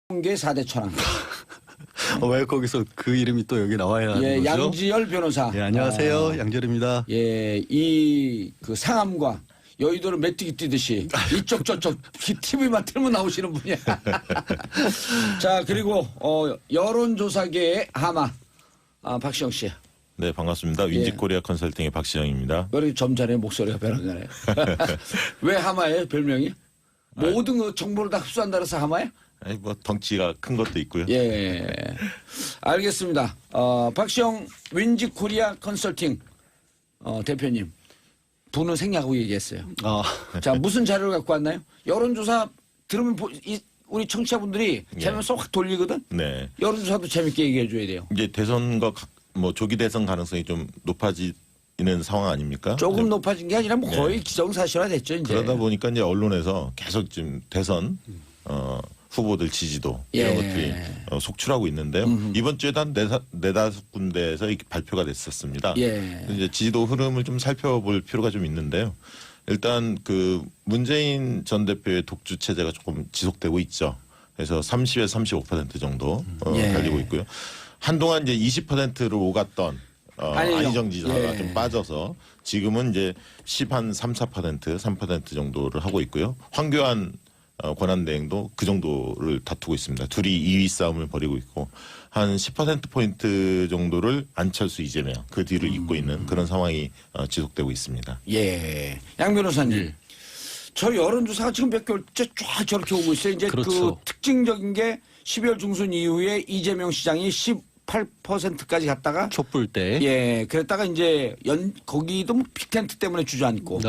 게 4대 천왕. 왜 거기서 그 이름이 또 여기 나와야 하는 예, 거죠? 양지열 변호사. 예, 안녕하세요. 양지열입니다. 예, 이 그 상암과 여의도를 메뚜기 뛰듯이 이쪽 저쪽 TV만 틀면 나오시는 분이야. 자, 그리고 여론조사계의 하마 박시영 씨. 네, 반갑습니다. 윈지코리아 컨설팅의 박시영입니다. 왜 이렇게 점잖아요? 목소리가 변하잖아요. 왜 하마예요? 별명이? 모든 그 정보를 다 흡수한다 그래서 하마예요? 아니, 뭐 덩치가 큰 것도 있고요. 예, 알겠습니다. 박시영 윈지코리아 컨설팅 대표님. 분은 생략하고 얘기했어요. 자, 무슨 자료를 갖고 왔나요? 여론조사 들으면 우리 청취자분들이 재미면 쏙 돌리거든. 네. 여론조사도 재밌게 얘기해 줘야 돼요. 이제 대선과 뭐 조기 대선 가능성이 좀 높아지는 상황 아닙니까? 조금 높아진 게 아니라 뭐 거의 기정사실화 됐죠, 이제. 그러다 보니까 이제 언론에서 계속 지금 대선 후보들 지지도 이런 것들이 속출하고 있는데요. 이번 주에도 한 네다섯 군데에서 이렇게 발표가 됐었습니다. 이제 지지도 흐름을 좀 살펴볼 필요가 좀 있는데요. 일단 그 문재인 전 대표의 독주 체제가 조금 지속되고 있죠. 그래서 30에서 35% 정도 달리고 있고요. 한동안 이제 20%를 오갔던 안희정 지사가 좀 빠져서 지금은 이제 10한 3% 정도를 하고 있고요. 황교안 권한대행도 그 정도를 다투고 있습니다. 둘이 2위 싸움을 벌이고 있고 한 10%포인트 정도를 안철수 이재명 그 뒤를 잇고 있는 그런 상황이 지속되고 있습니다. 예. 양 변호사님. 저 여론조사가 지금 몇 개월째 쫙 저렇게 오고 있어요. 이제 그렇죠. 그 특징적인 게 12월 중순 이후에 이재명 시장이 18%까지 갔다가 촛불 때. 예, 그랬다가 이제 거기도 뭐 빅텐트 때문에 주저앉고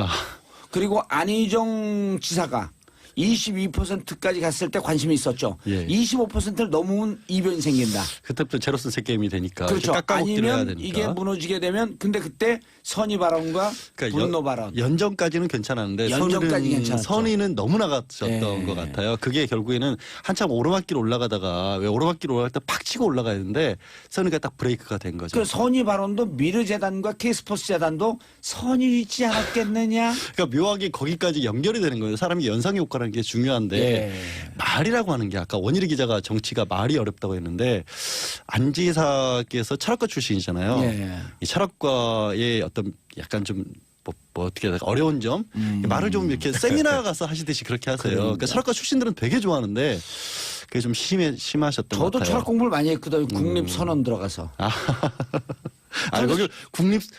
그리고 안희정 지사가 22%까지 갔을 때 관심이 있었죠. 25%를 넘으면 이변이 생긴다. 그때부터 제로스 세 게임이 되니까. 그렇죠. 깎아먹기를 해야 아니면 되니까. 이게 무너지게 되면 근데 그때 선의 발언과 그러니까 분노 발언. 연전까지는 괜찮았는데 연전까지 괜찮았죠. 선의는 너무 나갔었던 것 같아요. 그게 결국에는 한참 오르막길 올라가다가 왜 오르막길 올라갈 때 팍 치고 올라가야 되는데 선의가 딱 브레이크가 된 거죠. 그 선의 발언도 미르재단과 K스포츠 재단도 선의 있지 않았겠느냐. 그러니까 묘하게 거기까지 연결이 되는 거예요. 사람이 연상 효과라는 게 중요한데 말이라고 하는 게 아까 원희리 기자가 정치가 말이 어렵다고 했는데 안 지사께서 철학과 출신이잖아요. 이 철학과의 어떤 약간 좀 뭐 어떻게 해야 될까 어려운 점 말을 좀 이렇게 세미나 가서 하시듯이 그렇게 하세요. 그러니까 철학과 출신들은 되게 좋아하는데 그게 좀 심하셨던 것 같아요. 저도 철학 공부를 많이 했거든요. 국립선언 들어가서. 거기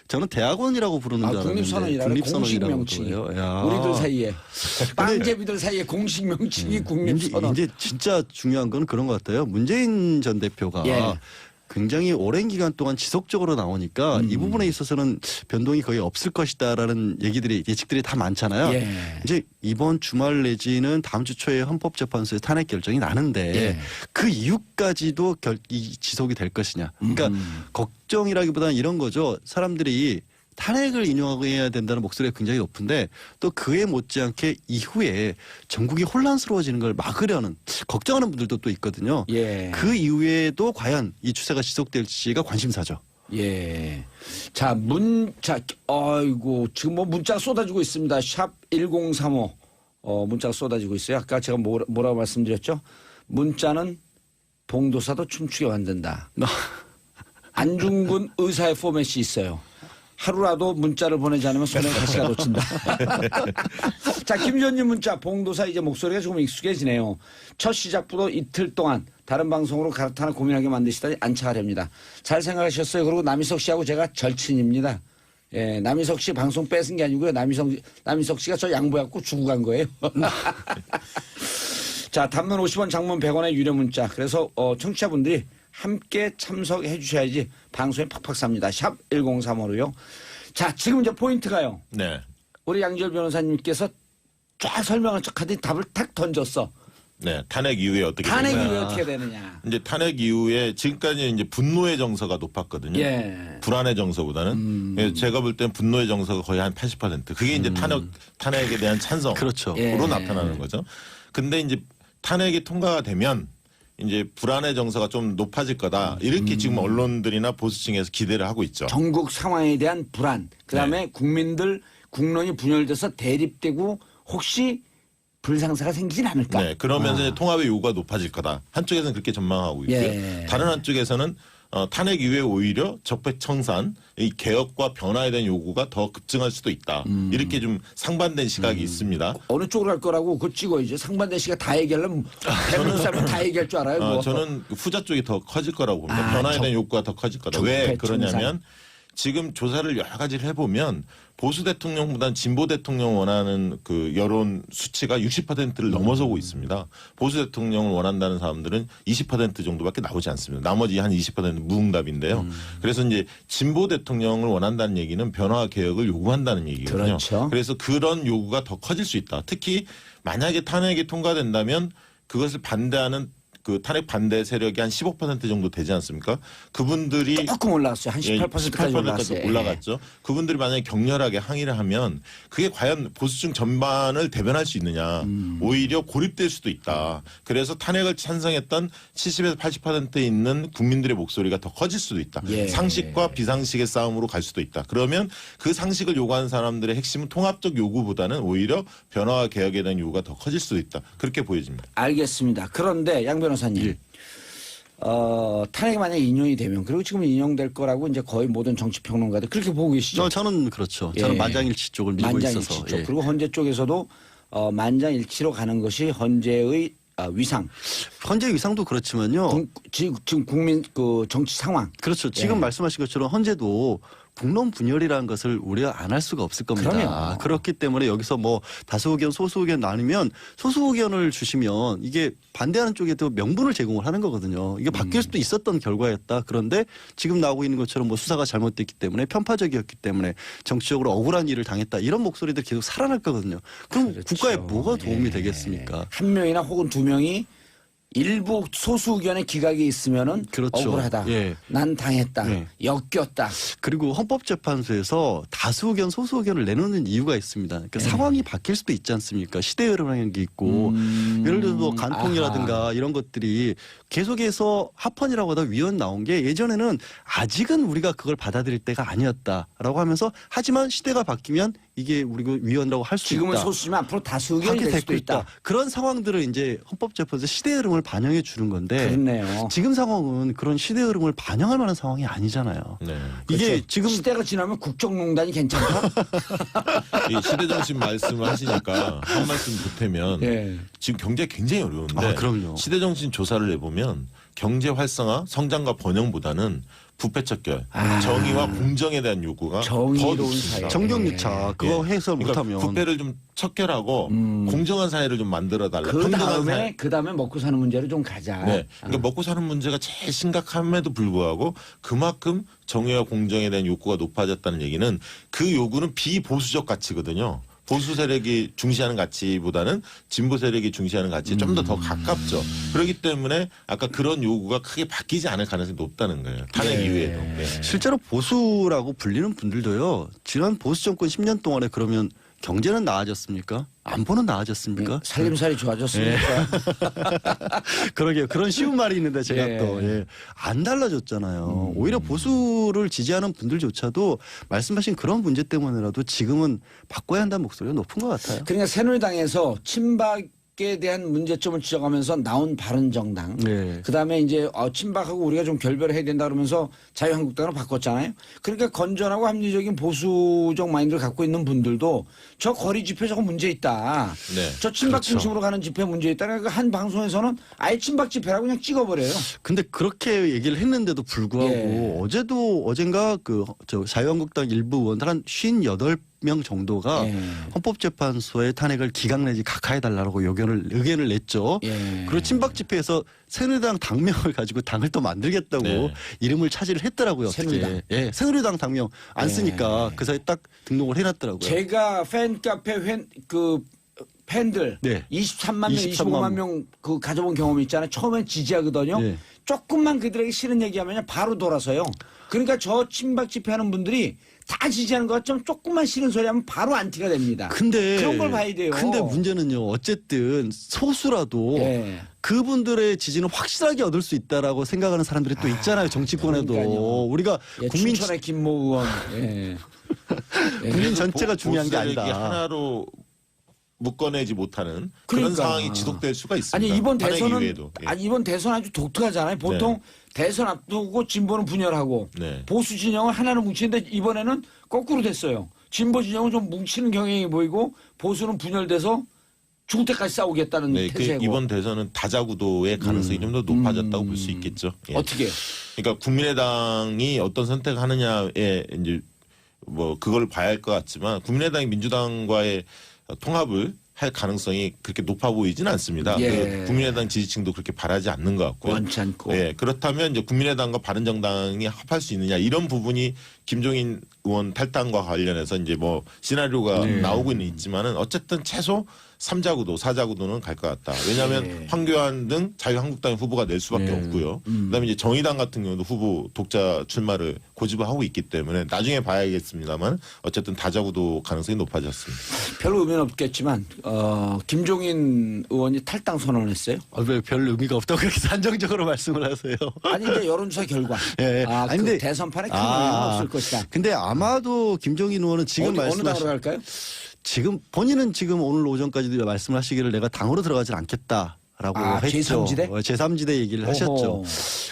저는 대학원이라고 부르는 줄 알았는데 국립선언이라는 공식 명칭이 우리들 사이에 빵제비들 사이에 공식 명칭이 국립선언. 이제 진짜 중요한 건 그런 것 같아요. 문재인 전 대표가 굉장히 오랜 기간 동안 지속적으로 나오니까 이 부분에 있어서는 변동이 거의 없을 것이다라는 예측들이 다 많잖아요. 이제 이번 주말 내지는 다음 주 초에 헌법재판소에서 탄핵 결정이 나는데 그 이후까지도 지속이 될 것이냐. 그러니까 걱정이라기보다는 이런 거죠. 사람들이 탄핵을 인용해야 된다는 목소리가 굉장히 높은데 또 그에 못지않게 이후에 전국이 혼란스러워지는 걸 막으려는 걱정하는 분들도 또 있거든요. 그 이후에도 과연 이 추세가 지속될지가 관심사죠. 자, 아이고 지금 뭐 문자가 쏟아지고 있습니다. 샵 1035 문자가 쏟아지고 있어요. 아까 제가 뭐라고 말씀드렸죠? 문자는 봉도사도 춤추게 만든다. 안중근 의사의 포맷이 있어요. 하루라도 문자를 보내지 않으면 손에 가시가 놓친다. 자, 김전님 문자 봉도사 이제 목소리가 조금 익숙해지네요. 첫 시작부터 이틀 동안 다른 방송으로 갈아타나 고민하게 만드시다니 안차가 됩니다. 잘 생각하셨어요. 그리고 남희석 씨하고 제가 절친입니다. 남희석 씨 방송 뺏은 게 아니고요. 남희석 씨가 저 양보해갖고 주고 간 거예요. 자, 단문 50원 장문 100원의 유료 문자. 그래서 청취자분들이 함께 참석해 주셔야지 방송에 팍팍 삽니다. 샵 1035로요. 자, 지금 이제 포인트가요. 우리 양지열 변호사님께서 쫙 설명한 척하더니 답을 탁 던졌어. 탄핵 이후에 어떻게 되느냐. 이제 탄핵 이후에 지금까지 이제 분노의 정서가 높았거든요. 불안의 정서보다는. 제가 볼 땐 분노의 정서가 거의 한 80%. 그게 이제 탄핵에 대한 찬성으로 나타나는 거죠. 근데 이제 탄핵이 통과가 되면 이제 불안의 정서가 좀 높아질 거다. 이렇게 지금 언론들이나 보수층에서 기대를 하고 있죠. 전국 상황에 대한 불안. 그다음에 국론이 분열돼서 대립되고 혹시 불상사가 생기진 않을까. 네, 그러면서 이제 통합의 요구가 높아질 거다. 한쪽에서는 그렇게 전망하고 있고요. 예. 다른 한쪽에서는 탄핵 이후에 오히려 적폐청산, 이 개혁과 변화에 대한 요구가 더 급증할 수도 있다. 이렇게 좀 상반된 시각이 있습니다. 어느 쪽으로 할 거라고 그거 찍어 이제 상반된 씨가 다 얘기하려면 대부분 사람은 다 얘기할 줄 알아요. 그거. 저는 후자 쪽이 더 커질 거라고 봅니다. 변화에 대한 요구가 더 커질 거다. 왜 그러냐면 지금 조사를 여러 가지를 해보면 보수 대통령보다는 진보 대통령 원하는 그 여론 수치가 60%를 넘어서고 있습니다. 보수 대통령을 원한다는 사람들은 20% 정도밖에 나오지 않습니다. 나머지 한 20%는 무응답인데요. 그래서 이제 진보 대통령을 원한다는 얘기는 변화 개혁을 요구한다는 얘기거든요. 그렇죠. 그래서 그런 요구가 더 커질 수 있다. 특히 만약에 탄핵이 통과된다면 그것을 반대하는 그 탄핵 반대 세력이 한 15% 정도 되지 않습니까? 그분들이 조금 올라갔어요. 한 18%까지 18%까지 올라갔죠. 그분들이 만약에 격렬하게 항의를 하면 그게 과연 보수층 전반을 대변할 수 있느냐. 오히려 고립될 수도 있다. 그래서 탄핵을 찬성했던 70에서 80% 있는 국민들의 목소리가 더 커질 수도 있다. 예. 상식과 비상식의 싸움으로 갈 수도 있다. 그러면 그 상식을 요구하는 사람들의 핵심은 통합적 요구보다는 오히려 변화와 개혁에 대한 요구가 더 커질 수도 있다. 그렇게 보여집니다. 알겠습니다. 그런데 양 변호사님. 예. 탄핵이 만약 인용이 되면 그리고 지금 인용될 거라고 이제 거의 모든 정치평론가들 그렇게 보고 계시죠. 저는 그렇죠. 저는 예. 만장일치 쪽을 밀고 만장일치 있어서. 쪽. 예. 그리고 헌재 쪽에서도 만장일치로 가는 것이 헌재의 위상. 헌재 위상도 그렇지만요. 지금 국민 그 정치 상황. 그렇죠. 지금 예. 말씀하신 것처럼 헌재도 국론 분열이라는 것을 우리가 안 할 수가 없을 겁니다. 그럼요. 그렇기 때문에 여기서 뭐 다수 의견, 소수 의견 나누면 소수 의견을 주시면 이게 반대하는 쪽에도 명분을 제공을 하는 거거든요. 이게 바뀔 수도 있었던 결과였다. 그런데 지금 나오고 있는 것처럼 뭐 수사가 잘못됐기 때문에 편파적이었기 때문에 정치적으로 억울한 일을 당했다. 이런 목소리들 계속 살아날 거거든요. 그럼 그렇죠. 국가에 뭐가 도움이 예. 되겠습니까? 한 명이나 혹은 두 명이 일부 소수 의견의 기각이 있으면은 그렇죠. 억울하다. 예. 난 당했다. 예. 엮였다. 그리고 헌법재판소에서 다수 의견, 소수 의견을 내놓는 이유가 있습니다. 그러니까 상황이 바뀔 수도 있지 않습니까? 시대 흐름이라는 게 있고 예를 들어서 뭐 간통이라든가 이런 것들이 계속해서 합헌이라고 하다 위헌 나온 게 예전에는 아직은 우리가 그걸 받아들일 때가 아니었다라고 하면서 하지만 시대가 바뀌면 이게 우리가 위헌이라고 할 수 있다. 지금은 소수지만 앞으로 다수 의견이 하게 될 수도 되고 있다. 그런 상황들을 이제 헌법재판소 시대 흐름을 반영해 주는 건데 그렇네요. 지금 상황은 그런 시대 흐름을 반영할 만한 상황이 아니잖아요. 네. 이게 그렇죠. 지금 시대가 지나면 국정농단이 괜찮다. 이 시대정신 말씀을 하시니까 한 말씀 보태면 예. 지금 경제 굉장히 어려운데 아, 그럼요. 시대정신 조사를 해보면 경제 활성화, 성장과 번영보다는 부패 척결, 정의와 공정에 대한 요구가 더 정의로운 높습니다. 사회. 정경유착 그거 해서 그러니까 못하면 부패를 좀 척결하고 공정한 사회를 좀 만들어달라. 평등한 사회. 그 다음에 먹고 사는 문제로 좀 가자. 네. 그러니까 먹고 사는 문제가 제일 심각함에도 불구하고 그만큼 정의와 공정에 대한 욕구가 높아졌다는 얘기는 그 요구는 비보수적 가치거든요. 보수 세력이 중시하는 가치보다는 진보 세력이 중시하는 가치에 좀 더 가깝죠. 그렇기 때문에 아까 그런 요구가 크게 바뀌지 않을 가능성이 높다는 거예요. 탄핵 이후에도. 네. 실제로 보수라고 불리는 분들도요. 지난 보수 정권 10년 동안에 그러면 경제는 나아졌습니까? 안보는 나아졌습니까? 살림살이 좋아졌습니까? 그러게요. 그런 쉬운 말이 있는데 제가 예. 또 안 달라졌잖아요. 오히려 보수를 지지하는 분들조차도 말씀하신 그런 문제 때문에라도 지금은 바꿔야 한다는 목소리가 높은 것 같아요. 그러니까 새누리당에서 친박에 대한 문제점을 지적하면서 나온 바른정당. 네. 그다음에 이제 친박하고 우리가 좀 결별을 해야 된다 그러면서 자유한국당으로 바꿨잖아요. 그러니까 건전하고 합리적인 보수적 마인드를 갖고 있는 분들도 저 거리 집회 저거 문제 있다. 네. 저 친박 그렇죠. 중심으로 가는 집회 문제 있다. 그러니까 한 방송에서는 아예 친박 집회라고 그냥 찍어버려요. 근데 그렇게 얘기를 했는데도 불구하고 예. 어젠가 저 자유한국당 일부 의원들 한 58명 정도가 예. 헌법재판소의 탄핵을 기각 내지 각하해달라고 의견을 냈죠. 예. 그리고 친박 집회에서 새누리당 당명을 가지고 당을 또 만들겠다고 네. 이름을 차지를 했더라고요. 어떻게. 새누리당. 예, 새누리당 당명 안 예. 쓰니까 그 사이에 딱 등록을 해놨더라고요. 제가 팬카페 팬들 네. 23만 명, 23만 25만 명 그 가져본 경험이 있잖아요. 처음엔 지지하거든요. 네. 조금만 그들에게 싫은 얘기하면 바로 돌아서요. 그러니까 저 친박 집회하는 분들이 다 지지하는 것 같지만 조금만 싫은 소리 하면 바로 안티가 됩니다. 근데 그런 걸 봐야 돼요. 근데 문제는요. 어쨌든 소수라도 예. 그분들의 지지는 확실하게 얻을 수 있다라고 생각하는 사람들이 또 있잖아요. 정치권에도. 그러니까요. 우리가 예, 국민 춘천의 김모 의원. 예. 국민 전체가 중요한 게 보수 세력이 아니다. 하나로 묶어내지 못하는 그런 그러니까. 상황이 지속될 수가 있습니다. 아니 이번 탄핵 대선은 이후에도. 예. 아니 이번 대선 아주 독특하잖아요. 보통 대선 앞두고 진보는 분열하고 네. 보수 진영은 하나로 뭉치는데 이번에는 거꾸로 됐어요. 진보 진영은 좀 뭉치는 경향이 보이고 보수는 분열돼서 죽을 때까지 싸우겠다는 네, 태세고. 이번 대선은 다자구도의 가능성이 좀 더 높아졌다고 볼 수 있겠죠. 예. 어떻게? 그러니까 국민의당이 어떤 선택을 하느냐에 이제 뭐 그걸 봐야 할 것 같지만 국민의당이 민주당과의 통합을 할 가능성이 그렇게 높아 보이지는 않습니다. 예. 그리고 국민의당 지지층도 그렇게 바라지 않는 것 같고요. 원치 않고. 예, 그렇다면 이제 국민의당과 바른정당이 합할 수 있느냐 이런 부분이 김종인 의원 탈당과 관련해서 이제 뭐 시나리오가 나오고는 있지만은 어쨌든 최소 3자구도, 4자구도는 갈 것 같다. 왜냐하면 황교안 등 자유한국당 후보가 낼 수밖에 없고요. 그다음에 이제 정의당 같은 경우도 후보 독자 출마를 고집을 하고 있기 때문에 나중에 봐야겠습니다만 어쨌든 다자구도 가능성이 높아졌습니다. 별로 의미는 없겠지만 김종인 의원이 탈당 선언했어요. 왜 별 의미가 없다고 그렇게 단정적으로 말씀을 하세요? 아니 이제 여론조사 결과. 예, 예. 아, 아니, 그 근데- 대선판에 큰 의미는 없을 것이다. 근데 아마도 김종인 의원은 지금 어느 당으로 말씀하신 갈까요? 지금 본인은 지금 오늘 오전까지도 말씀하시기를 내가 당으로 들어가진 않겠다라고 했죠. 제3지대? 제3지대 얘기를 하셨죠. 어허.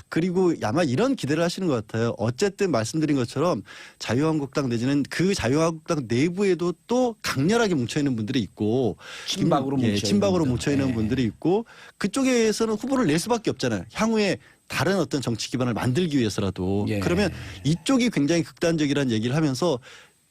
그리고 아마 이런 기대를 하시는 것 같아요. 어쨌든 말씀드린 것처럼 자유한국당 내지는 그 자유한국당 내부에도 또 강렬하게 뭉쳐있는 분들이 있고 친박으로 뭉쳐있는 친박으로 분들. 뭉쳐있는 네. 분들이 있고 그쪽에서는 후보를 낼 수밖에 없잖아요. 향후에 다른 어떤 정치 기반을 만들기 위해서라도. 예. 그러면 이쪽이 굉장히 극단적이라는 얘기를 하면서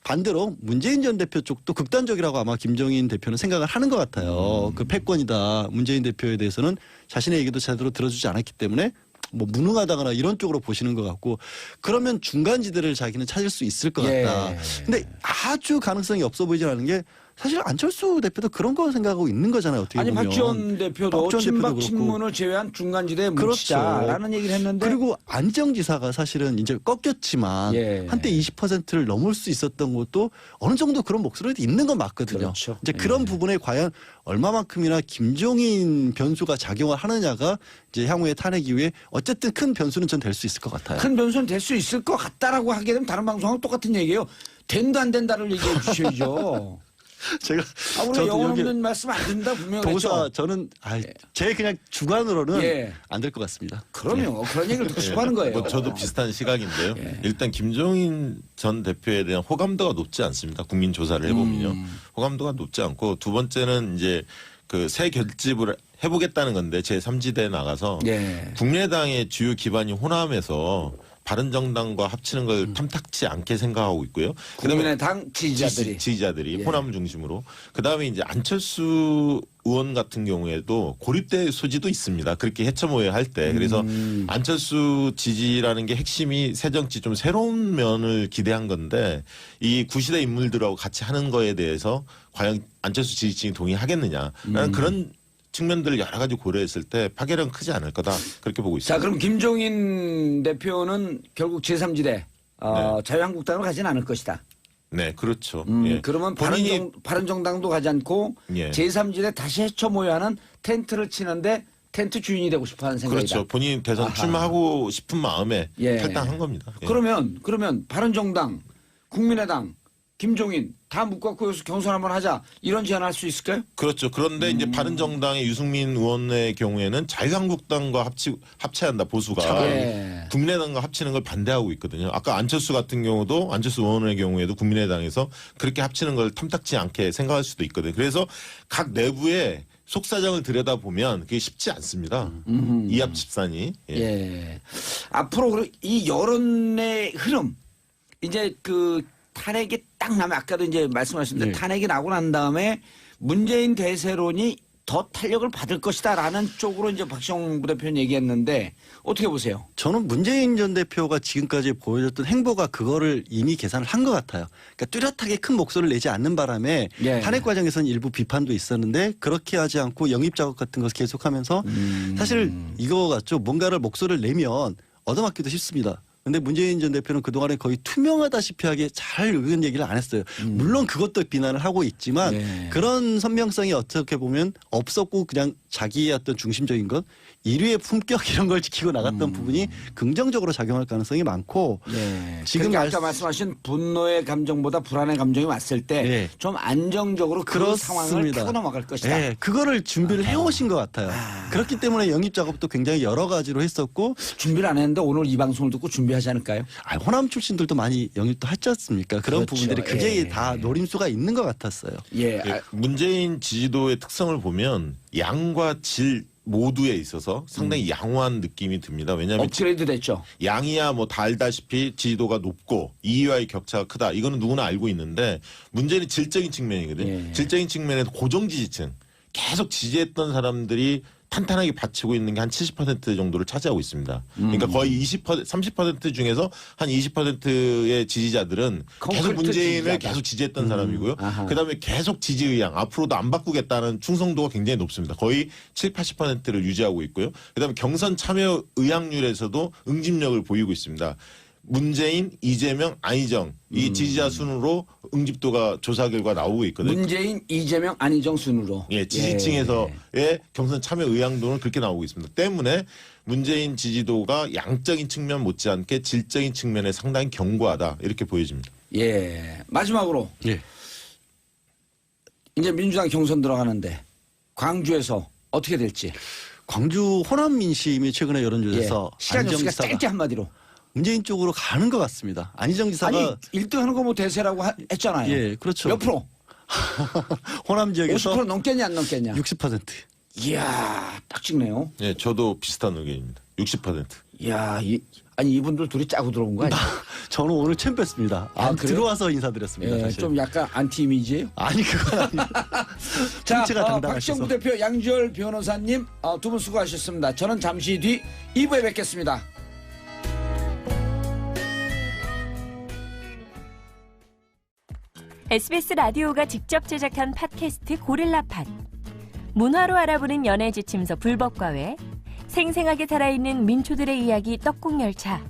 반대로 문재인 전 대표 쪽도 극단적이라고 아마 김종인 대표는 생각을 하는 것 같아요. 그 패권이다. 문재인 대표에 대해서는 자신의 얘기도 제대로 들어주지 않았기 때문에 뭐 무능하다거나 이런 쪽으로 보시는 것 같고 그러면 중간지대를 자기는 찾을 수 있을 것 예. 같다. 근데 아주 가능성이 없어 보이지 않는 게 사실 안철수 대표도 그런 거 생각하고 있는 거잖아요. 어떻게 아니 보면. 박지원 대표도 박지원 친박 대표도 친문을 제외한 중간지대에 그렇죠. 뭉치자라는 얘기를 했는데 그리고 안지영 지사가 사실은 이제 꺾였지만 예. 한때 20%를 넘을 수 있었던 것도 어느 정도 그런 목소리도 있는 건 맞거든요. 그렇죠. 이제 그런 부분에 과연 얼마만큼이나 김종인 변수가 작용을 하느냐가 이제 향후의 탄핵 이후에 어쨌든 큰 변수는 전 될 수 있을 것 같아요. 큰 변수는 될 수 있을 것 같다라고 하게 되면 다른 방송하고 똑같은 얘기예요. 된다 안 된다를 얘기해 주셔야죠. 제가 아, 우리가 저도 영혼 여기 없는 말씀 안 된다 분명히 도사 그랬죠. 저는 제 그냥 주관으로는 예. 안 될 것 같습니다. 그럼요. 그런 얘기를 듣고 싶어 하는 거예요. 뭐 저도 비슷한 시각인데요. 예. 일단 김종인 전 대표에 대한 호감도가 높지 않습니다. 국민 조사를 해보면요. 호감도가 높지 않고 두 번째는 이제 그 새 결집을 해보겠다는 건데 제3지대에 나가서 예. 국민의당의 주요 기반이 호남에서 바른정당과 합치는 걸 탐탁치 않게 생각하고 있고요. 국민의당 지지자들이. 지지자들이 예. 호남 중심으로. 그다음에 이제 안철수 의원 같은 경우에도 고립될 소지도 있습니다. 그렇게 해처모여 할 때. 그래서 안철수 지지라는 게 핵심이 새정치 좀 새로운 면을 기대한 건데 이 구시대 인물들하고 같이 하는 거에 대해서 과연 안철수 지지층이 동의하겠느냐라는 그런 측면들을 여러 가지 고려했을 때 파괴력은 크지 않을 거다. 그렇게 보고 있습니다. 자, 그럼 김종인 대표는 결국 제3지대 자유한국당으로 가진 않을 것이다. 네, 그렇죠. 예. 그러면 본인이 바른정당도 가지 않고 예. 제3지대 다시 헤쳐모여 하는 텐트를 치는데 텐트 주인이 되고 싶어하는 생각이다. 그렇죠. 본인 대선 출마하고 싶은 마음에 예. 탈당한 겁니다. 예. 그러면 바른정당, 국민의당, 김종인 다 묶어갖고 여기서 경선 한번 하자 이런 제안할 수 있을까요? 그렇죠. 그런데 이제 바른정당의 유승민 의원의 경우에는 자유한국당과 합체한다 보수가 예. 국민의당과 합치는 걸 반대하고 있거든요. 아까 안철수 같은 경우도 안철수 의원의 경우에도 국민의당에서 그렇게 합치는 걸 탐탁지 않게 생각할 수도 있거든요. 그래서 각 내부의 속사정을 들여다보면 그게 쉽지 않습니다. 이합집산이. 예. 예. 앞으로 이 여론의 흐름 이제 그 탄핵이 딱 나면 아까도 이제 말씀하신 대로 탄핵이 나고 난 다음에 문재인 대세론이 더 탄력을 받을 것이다라는 쪽으로 이제 박시영 부대표는 얘기했는데 어떻게 보세요? 저는 문재인 전 대표가 지금까지 보여줬던 행보가 그거를 이미 계산을 한 것 같아요. 그러니까 뚜렷하게 큰 목소리를 내지 않는 바람에 예. 탄핵 과정에서는 일부 비판도 있었는데 그렇게 하지 않고 영입 작업 같은 것을 계속하면서 사실 이거 같죠. 뭔가를 목소리를 내면 얻어맞기도 쉽습니다. 근데 문재인 전 대표는 그동안에 거의 투명하다시피 하게 잘 의견 얘기를 안 했어요. 물론 그것도 비난을 하고 있지만 네. 그런 선명성이 어떻게 보면 없었고 그냥 자기의 어떤 중심적인 것 인류의 품격 이런 걸 지키고 나갔던 부분이 긍정적으로 작용할 가능성이 많고 예. 지금 그러니까 아까 말씀하신 분노의 감정보다 불안의 감정이 왔을 때 좀 예. 안정적으로 그 상황을 타고 넘어갈 것이다. 예, 그거를 준비를 해오신 것 같아요. 그렇기 때문에 영입 작업도 굉장히 여러 가지로 했었고 준비를 안 했는데 오늘 이 방송을 듣고 준비하지 않을까요? 호남 출신들도 많이 영입도 했지 않습니까? 그런 그렇죠. 부분들이 그게 예. 다 노림수가 있는 것 같았어요. 예. 예, 문재인 지지도의 특성을 보면 양과 질 모두에 있어서 상당히 양호한 느낌이 듭니다. 왜냐하면 업그레이드 됐죠. 양이야 뭐 다 알다시피 지지도가 높고 2위와의 격차가 크다. 이거는 누구나 알고 있는데 문제는 질적인 측면이거든요. 예. 질적인 측면에서 고정 지지층 계속 지지했던 사람들이 탄탄하게 받치고 있는 게 한 70% 정도를 차지하고 있습니다. 그러니까 거의 30% 중에서 한 20%의 지지자들은 계속 문재인을 지지자다. 계속 지지했던 사람이고요. 아하. 그다음에 계속 지지 의향 앞으로도 안 바꾸겠다는 충성도가 굉장히 높습니다. 거의 80%를 유지하고 있고요. 그다음에 경선 참여 의향률에서도 응집력을 보이고 있습니다. 문재인, 이재명, 안희정 이 지지자 순으로 응집도가 조사 결과 나오고 있거든요. 문재인, 이재명, 안희정 순으로. 예, 지지층에서의 경선 참여 의향도는 그렇게 나오고 있습니다. 때문에 문재인 지지도가 양적인 측면 못지않게 질적인 측면에 상당히 견고하다 이렇게 보여집니다. 예. 마지막으로 예. 이제 민주당 경선 들어가는데 광주에서 어떻게 될지. 광주 호남 민심이 최근에 예. 여론조사에서 시장 안희정 뉴스가 지사가 짧게 한마디로. 문재인 쪽으로 가는 것 같습니다. 안희정 지사가 아니 1등 하는 거 뭐 대세라고 했잖아요. 예, 그렇죠. 몇 프로? 호남 지역에서 50% 넘겠냐 안 넘겠냐? 60%. 이야 딱 찍네요. 예, 저도 비슷한 의견입니다. 60%. 이야 아니 이분들 둘이 짜고 들어온 거 아니야? 저는 오늘 처음 뵀습니다. 아, 그래요? 들어와서 인사드렸습니다. 예, 사실. 좀 약간 안티 이미지예요. 아니 그건 아니에요. 자, 정체가 당당하셔서. 박정부 대표 양지열 변호사님 두 분 수고하셨습니다. 저는 잠시 뒤 2부에 뵙겠습니다. SBS 라디오가 직접 제작한 팟캐스트 고릴라팟. 문화로 알아보는 연애 지침서 불법과외, 생생하게 살아있는 민초들의 이야기 떡국열차,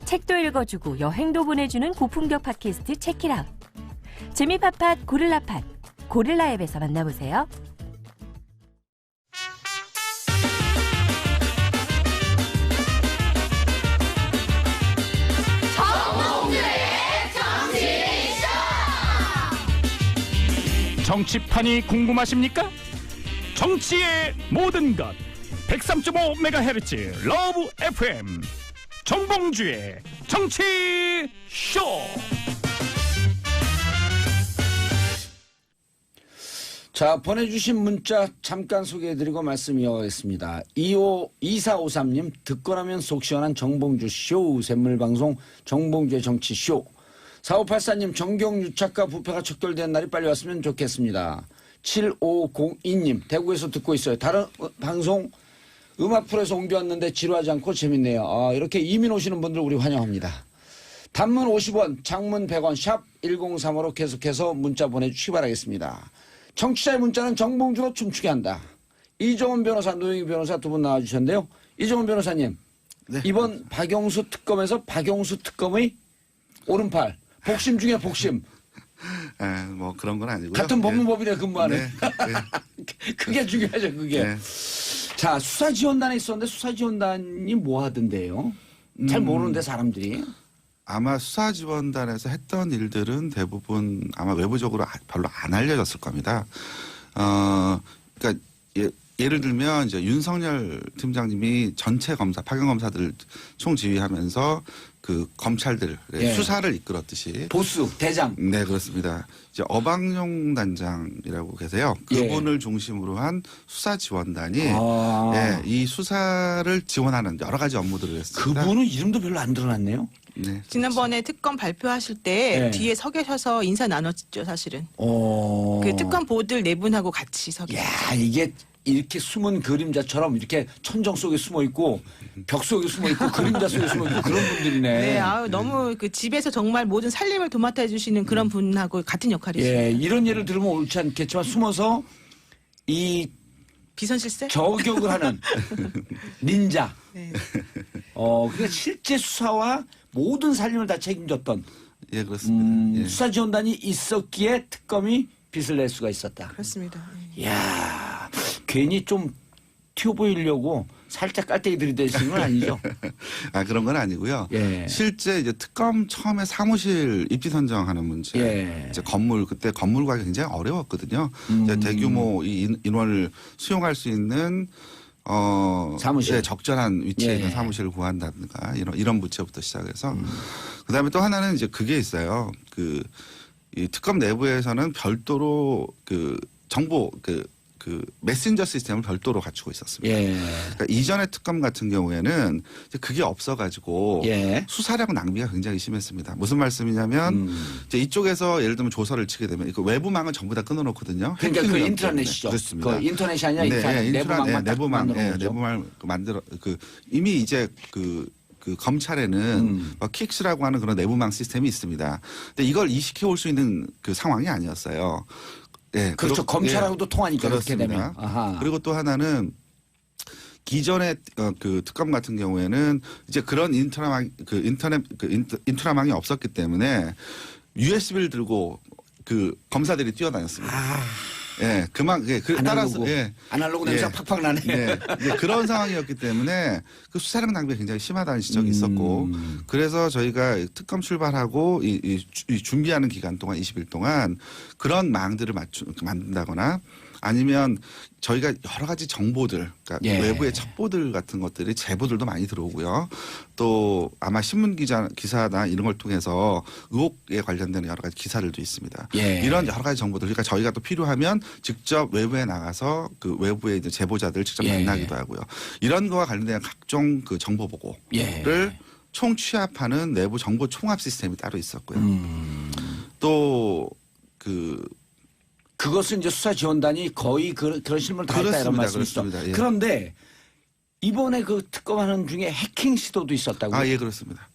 책도 읽어주고 여행도 보내주는 고품격 팟캐스트 체키라웃. 재미팟팟 고릴라팟, 고릴라 앱에서 만나보세요. 정치판이 궁금하십니까? 정치의 모든 것 103.5MHz 러브 FM 정봉주의 정치쇼. 자, 보내주신 문자 잠깐 소개해드리고 말씀 이어가겠습니다. 2453님, 듣고 나면 속 시원한 정봉주 쇼, 샘물방송 정봉주의 정치쇼. 4584님, 정경유착과 부패가 척결된 날이 빨리 왔으면 좋겠습니다. 7502님, 대구에서 듣고 있어요. 다른 방송 음악 프로에서 옮겨왔는데 지루하지 않고 재밌네요. 이렇게 이민 오시는 분들 우리 환영합니다. 단문 50원, 장문 100원, 샵 1035로 계속해서 문자 보내주시기 바라겠습니다. 청취자의 문자는 정봉주로 춤추게 한다. 이정훈 변호사, 노영희 변호사 두 분 나와주셨는데요. 이정훈 변호사님, 네. 이번 박영수 특검에서 박영수 특검의 오른팔, 복심 중에 복심. 뭐 그런 건 아니고요. 같은 법무법인에 근무하는. 네. 그게 중요하죠, 그게. 네. 자, 수사지원단에 있었는데 수사지원단이 뭐 하던데요? 잘 모르는데 사람들이. 아마 수사지원단에서 했던 일들은 대부분 아마 외부적으로 별로 안 알려졌을 겁니다. 그러니까 예를 들면 이제 윤석열 팀장님이 전체 검사, 파견 검사들 총지휘하면서 그 검찰들 예. 수사를 이끌었듯이 보수, 대장. 네, 그렇습니다. 이제 어방용 단장이라고 계세요. 그분을 중심으로 한 수사지원단이 예, 이 수사를 지원하는 여러 가지 업무들을 했습니다. 그분은 이름도 별로 안 드러났네요. 네. 지난번에 특검 발표하실 때 네. 뒤에 서 계셔서 인사 나눴죠, 사실은. 그 특검 보들 네 분하고 같이 서 계셨어요. 야, 이게 이렇게 숨은 그림자처럼 이렇게 천정 속에 숨어 있고 벽 속에 숨어 있고 그림자 속에 숨어 있고 그런 분들이네. 네, 너무 그 집에서 정말 모든 살림을 도맡아 해주시는 그런 분하고 같은 역할이시죠. 예, 이런 예를 들으면 옳지 않겠지만 숨어서 이 비선실세? 저격을 하는 닌자. 네. 그러니까 실제 수사와 모든 살림을 다 책임졌던 예, 그렇습니다. 예. 수사지원단이 있었기에 특검이 빚을 낼 수가 있었다. 그렇습니다. 이야, 괜히 좀 튀어 보이려고 살짝 깔때기 들이대시는 건 아니죠? 아, 그런 건 아니고요. 예. 실제 이제 특검 처음에 사무실 입지 선정하는 문제, 예. 이제 건물 그때 건물 구하기 굉장히 어려웠거든요. 이제 대규모 이 인원을 수용할 수 있는 사무실. 예, 적절한 위치에 예. 있는 사무실을 구한다든가 이런 부처부터 시작해서 그다음에 또 하나는 이제 그게 있어요. 이 특검 내부에서는 별도로 정보 그 메신저 시스템을 별도로 갖추고 있었습니다. 예. 그러니까 이전의 특검 같은 경우에는 이제 그게 없어가지고 예. 수사량 낭비가 굉장히 심했습니다. 무슨 말씀이냐면 이제 이쪽에서 예를 들면 조서를 치게 되면 그 외부망은 전부 다 끊어놓거든요. 그러니까 해킹 그 위험 인트라넷이죠. 때문에. 그렇습니다. 그 인터넷이 아니라 인트라넷. 내부망만 딱 만들어 놓죠. 내부망 만들어 이미 이제 그 검찰에는 킥스라고 하는 그런 내부망 시스템이 있습니다. 근데 이걸 이식해 올 수 있는 그 상황이 아니었어요. 예, 그렇죠. 검찰하고도 통하니까 그렇게 그렇습니다. 되면. 아하. 그리고 또 하나는 기존의 그 특검 같은 경우에는 이제 그런 인트라망이 없었기 때문에 USB를 들고 그 검사들이 뛰어다녔습니다. 예, 따라서 아날로그 냄새가 팍팍 나네. 네, 그런 상황이었기 때문에 그 수사력 낭비가 굉장히 심하다는 지적이 있었고, 그래서 저희가 특검 출발하고 이 준비하는 기간 동안 20일 동안 그런 망들을 만든다거나 아니면 저희가 여러 가지 정보들, 그러니까 예. 외부의 첩보들 같은 것들이 제보들도 많이 들어오고요. 또 아마 신문 기사나 이런 걸 통해서 의혹에 관련되는 여러 가지 기사들도 있습니다. 예. 이런 여러 가지 정보들, 그러니까 저희가 또 필요하면 직접 외부에 나가서 그 외부의 이제 제보자들 직접 예. 만나기도 하고요. 이런 거와 관련된 각종 그 정보 보고를 예. 총취합하는 내부 정보 총합 시스템이 따로 있었고요. 또 그것은 이제 수사지원단이 거의 그런 실무를 다 했다 이런 말씀이시죠. 그렇습니다. 예. 그런데 이번에 그 특검하는 중에 해킹 시도도 있었다고요? 아, 예, 그렇습니다.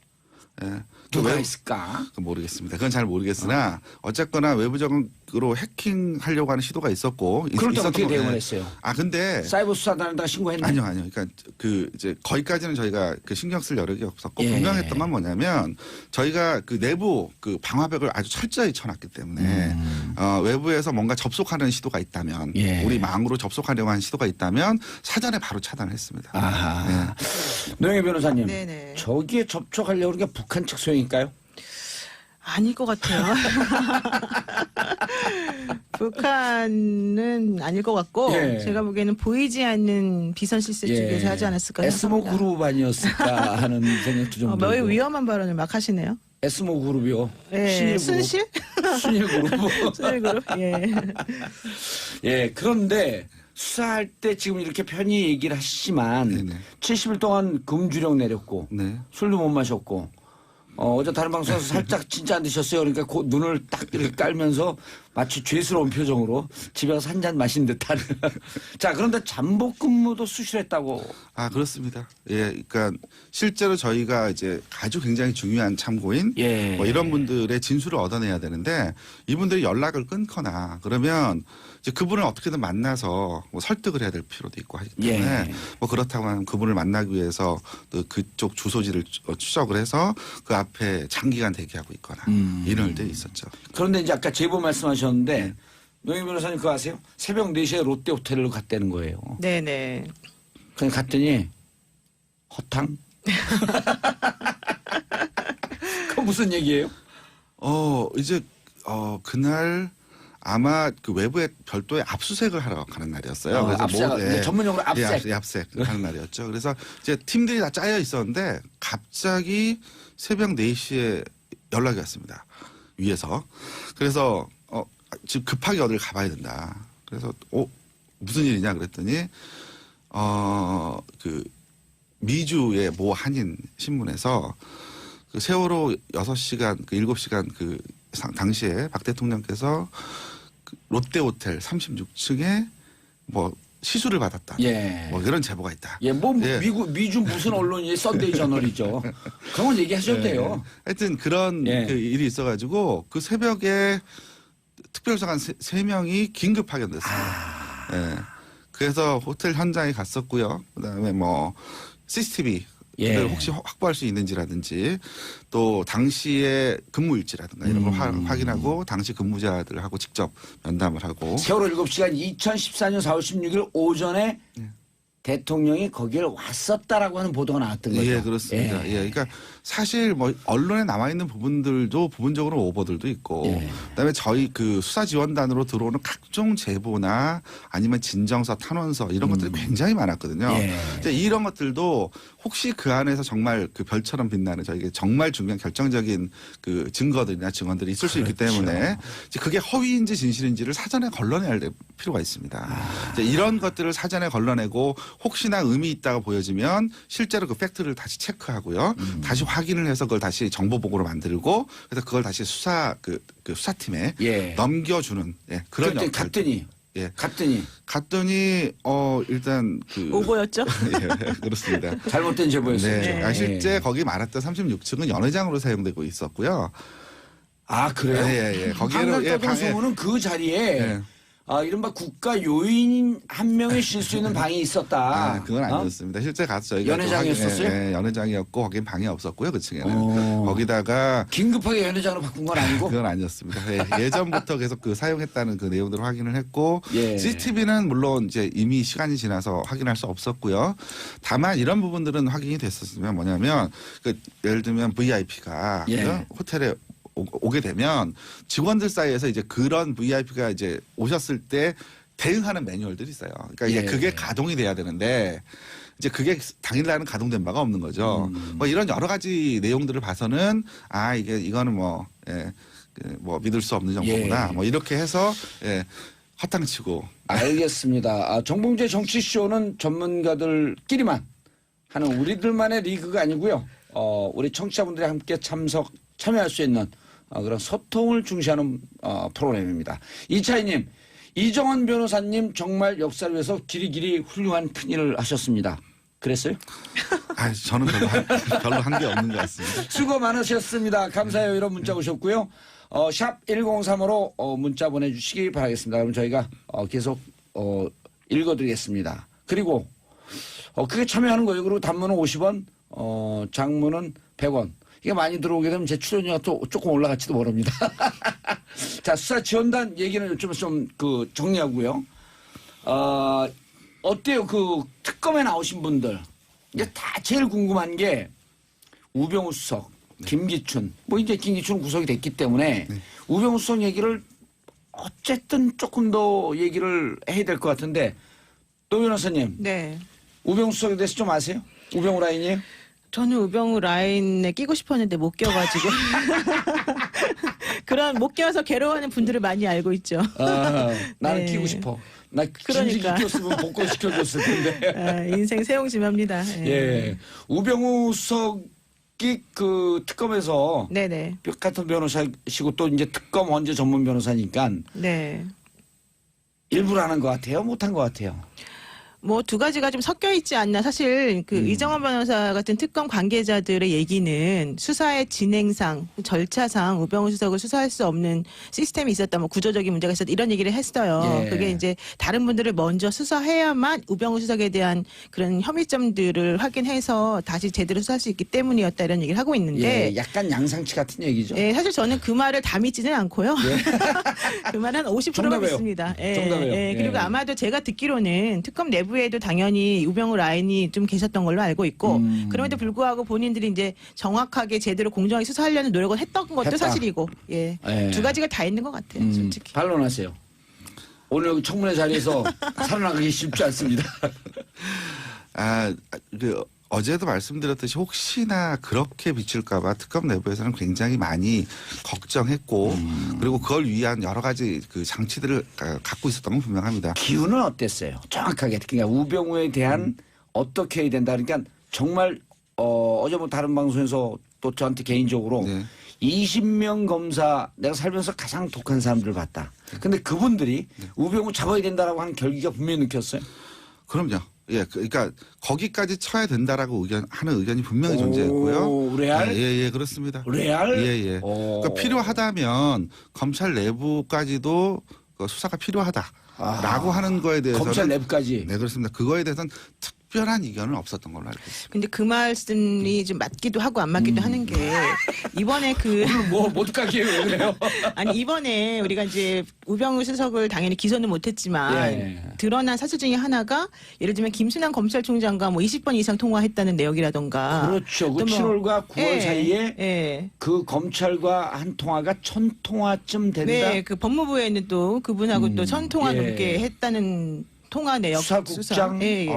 예. 누가 있을까? 모르겠습니다. 그건 잘 모르겠으나 어쨌거나 외부적으로 해킹하려고 하는 시도가 있었고. 그럴 때 어떻게 대응을 했어요? 아, 근데 사이버 수사단에다가 신고했나요? 아니요. 그러니까 이제 거기까지는 저희가 신경 쓸 여력이 없었고, 예. 분명했던 건 뭐냐면 저희가 그 내부 방화벽을 아주 철저히 쳐놨기 때문에 외부에서 뭔가 접속하는 시도가 있다면, 예. 우리 망으로 접속하려고 하는 시도가 있다면 사전에 바로 차단을 했습니다. 아하. 노영희 변호사님, 네네. 저기에 접촉하려고 그러니까 북한 측 소행일까요? 아닐 것 같아요. 북한은 아닐 것 같고 예. 제가 보기에는 보이지 않는 비선 실세 쪽에서 하지 않았을까 에스모 생각합니다. 그룹 아니었을까 하는 생각도 좀 들고. 매우 위험한 발언을 막 하시네요. 에스모 그룹이요. 예. 순실 그룹. 순실 그룹. 순실 그룹. 예. 예, 그런데 수사할 때 지금 이렇게 편히 얘기를 하시지만 네네. 70일 동안 금주령 내렸고 네. 술도 못 마셨고 어제 다른 방송에서 살짝 진짜 안 드셨어요. 그러니까 그 눈을 딱 이렇게 깔면서 마치 죄스러운 표정으로 집에 가서 한 잔 마신 듯한. 자, 그런데 잠복 근무도 수시했다고. 아, 그렇습니다. 예, 그러니까 실제로 저희가 이제 아주 굉장히 중요한 참고인 예. 뭐 이런 분들의 진술을 얻어내야 되는데 이분들이 연락을 끊거나 그러면 이제 그분을 어떻게든 만나서 뭐 설득을 해야 될 필요도 있고 하기 때문에 예. 뭐 그렇다고 하면 그분을 만나기 위해서 또 그쪽 주소지를 추적을 해서 그 앞에 장기간 대기하고 있거나 이런 일들이 있었죠. 그런데 이제 아까 제보 말씀하셨는데 노영 변호사님 그거 아세요? 새벽 4시에 롯데 호텔로 갔다는 거예요. 네네. 그냥 갔더니 허탕? 그건 무슨 얘기예요? 이제 그날 아마 그 외부에 별도의 압수색을 하러 가는 날이었어요. 그래서 압색, 전문용어로 압색. 압색 하는 날이었죠. 그래서 이제 팀들이 다 짜여 있었는데 갑자기 새벽 4시에 연락이 왔습니다. 위에서. 그래서 지금 급하게 어딜 가봐야 된다. 그래서 무슨 일이냐 그랬더니 그 미주의 모 한인 신문에서 그 세월호 6시간, 7시간 당시에 박 대통령께서 그 롯데호텔 36층에 뭐 시술을 받았다. 예. 뭐 이런 제보가 있다. 예, 미주 무슨 언론이 썬데이 저널이죠. 그런 건 얘기하셔도 돼요. 하여튼 그런 예. 그 일이 있어가지고 그 새벽에 특별수사관 3명이 긴급 파견됐습니다. 예. 그래서 호텔 현장에 갔었고요. 그다음에 뭐 CCTV 예. 혹시 확보할 수 있는지라든지 또 당시의 근무일지라든가 이런 걸 확인하고 당시 근무자들하고 직접 면담을 하고 세월호 7시간 2014년 4월 16일 오전에 대통령이 거기를 왔었다라고 하는 보도가 나왔던 거죠. 예, 그렇습니다. 예. 그러니까 사실 뭐 언론에 남아 있는 부분들도 부분적으로 오보들도 있고, 그다음에 저희 그 수사 지원단으로 들어오는 각종 제보나 아니면 진정서, 탄원서 이런 것들이 굉장히 많았거든요. 이제 이런 것들도 혹시 그 안에서 정말 그 별처럼 빛나는 저에게 정말 중요한 결정적인 그 증거들이나 증언들이 있을 수 있기 때문에 이제 그게 허위인지 진실인지를 사전에 걸러내야 될 필요가 있습니다. 이제 이런 것들을 사전에 걸러내고 혹시나 의미 있다고 보여지면 실제로 그 팩트를 다시 체크하고요. 다시 확인을 해서 그걸 다시 정보 보고로 만들고 그래서 그걸 다시 그 수사팀에 넘겨주는 그런 역할. 갔더니 일단 오보였죠? 예, 그렇습니다. 잘못된 제보였어요. 네. 실제 거기 말했던 36층은 연회장으로 사용되고 있었고요. 아 그래요? 예. 거기에는 방송은 그 자리에 이른바 국가 요인 한 명이 쉴 수 있는 방이 있었다. 그건 아니었습니다. 실제 가서 저희가 연회장이었었어요? 네, 연회장이었고 거긴 방이 없었고요. 그 층에는. 거기다가 긴급하게 연회장으로 바꾼 건 아니고? 그건 아니었습니다. 예전부터 계속 그 사용했다는 그 내용들을 확인을 했고 예. CCTV는 물론 이제 이미 시간이 지나서 확인할 수 없었고요. 다만 이런 부분들은 확인이 됐었으면 뭐냐면 예를 들면 VIP가 호텔에 오게 되면 직원들 사이에서 이제 그런 VIP가 이제 오셨을 때 대응하는 매뉴얼들이 있어요. 그러니까 이제 그게 가동이 돼야 되는데 이제 그게 당일날은 가동된 바가 없는 거죠. 뭐 이런 여러 가지 내용들을 봐서는 이거는 뭐 믿을 수 없는 정보구나. 뭐 이렇게 해서 허탕치고. 알겠습니다. 정봉재 정치쇼는 전문가들끼리만 하는 우리들만의 리그가 아니고요. 우리 청취자분들이 함께 참여할 수 있는 그런 소통을 중시하는 프로그램입니다. 이차이님, 이정원 변호사님 정말 역사를 위해서 길이길이 훌륭한 큰일을 하셨습니다. 그랬어요? 저는 별로 한 게 없는 것 같습니다. 수고 많으셨습니다. 감사해요. 이런 문자 오셨고요. 샵 1035로 문자 보내주시기 바라겠습니다. 그럼 저희가 계속 읽어드리겠습니다. 그리고 그게 참여하는 거예요. 그리고 단문은 50원, 장문은 100원. 이게 많이 들어오게 되면 제 출연료가 또 조금 올라갈지도 모릅니다. 자, 수사 지원단 얘기는 좀 정리하고요. 어때요? 그 특검에 나오신 분들. 이제 다 제일 궁금한 게 우병우 수석, 김기춘. 뭐 이제 김기춘은 구속이 됐기 때문에 우병우 수석 얘기를 어쨌든 조금 더 얘기를 해야 될 것 같은데 노 변호사님. 네. 우병우 수석에 대해서 좀 아세요? 우병우 라인이에요? 저는 우병우 라인에 끼고 싶었는데 못 껴가지고 그런 못 껴서 괴로워하는 분들을 많이 알고 있죠. 나는 끼고 싶어. 나 그러니까 꼈으면 복권 시켜줬을 텐데. 인생 새옹지마입니다. 우병우 수석이 그 특검에서 네네. 뼈 같은 변호사시고 또 이제 특검 원죄 전문 변호사니까 일부러 하는 것 같아요? 못한 것 같아요? 뭐 두 가지가 좀 섞여 있지 않나. 사실 그 이정원 변호사 같은 특검 관계자들의 얘기는 수사의 진행상, 절차상 우병우 수석을 수사할 수 없는 시스템이 있었다, 뭐 구조적인 문제가 있었다 이런 얘기를 했어요. 그게 이제 다른 분들을 먼저 수사해야만 우병우 수석에 대한 그런 혐의점들을 확인해서 다시 제대로 수사할 수 있기 때문이었다 이런 얘기를 하고 있는데 약간 양상치 같은 얘기죠. 사실 저는 그 말을 다 믿지는 않고요. 그 말은 50%가 믿습니다. 정답이에요. 그리고 아마도 제가 듣기로는 특검 내부에도 당연히 우병우 라인이 좀 계셨던 걸로 알고 있고 그럼에도 불구하고 본인들이 이제 정확하게 제대로 공정하게 수사하려는 노력을 했던 것도 사실이고 두 가지가 다 있는 것 같아요. 솔직히. 반론하세요. 오늘 여기 청문회 자리에서 살아나가기 쉽지 않습니다. 어제도 말씀드렸듯이 혹시나 그렇게 비칠까봐 특검 내부에서는 굉장히 많이 걱정했고 그리고 그걸 위한 여러 가지 그 장치들을 갖고 있었던 건 분명합니다. 기운은 어땠어요? 정확하게. 그러니까 우병우에 대한 어떻게 해야 된다. 그러니까 정말 어제 뭐 다른 방송에서 또 저한테 개인적으로 20명 검사 내가 살면서 가장 독한 사람들을 봤다. 근데 그분들이 우병우 잡아야 된다라고 하는 결기가 분명히 느꼈어요. 그럼요. 그러니까 거기까지 쳐야 된다라고 하는 의견이 분명히 존재했고요. 레알? 예, 그렇습니다. 레알? 예. 그러니까 필요하다면 검찰 내부까지도 수사가 필요하다라고 하는 거에 대해서는 검찰 내부까지. 네, 그렇습니다. 그거에 대해서는 특별한 이견은 없었던 걸로 알고 있습니다. 근데 그 말씀이 좀 맞기도 하고 안 맞기도 하는 게 이번에 그 오늘 뭐 못가게요 왜 그래요? 아니 이번에 우리가 이제 우병우 수석을 당연히 기소는 못했지만 예. 드러난 사실 중에 하나가 예를 들면 김순환 검찰총장과 뭐 20번 이상 통화했다는 내역이라던가 그렇죠. 그 또 뭐- 7월과 9월 예, 사이에 예. 그 검찰과 한 통화가 1000통화쯤 된다. 네, 그 법무부에는 또 그분하고 또 1000통화 예. 넘게 했다는 통화 내역 수사국장, 예, 예.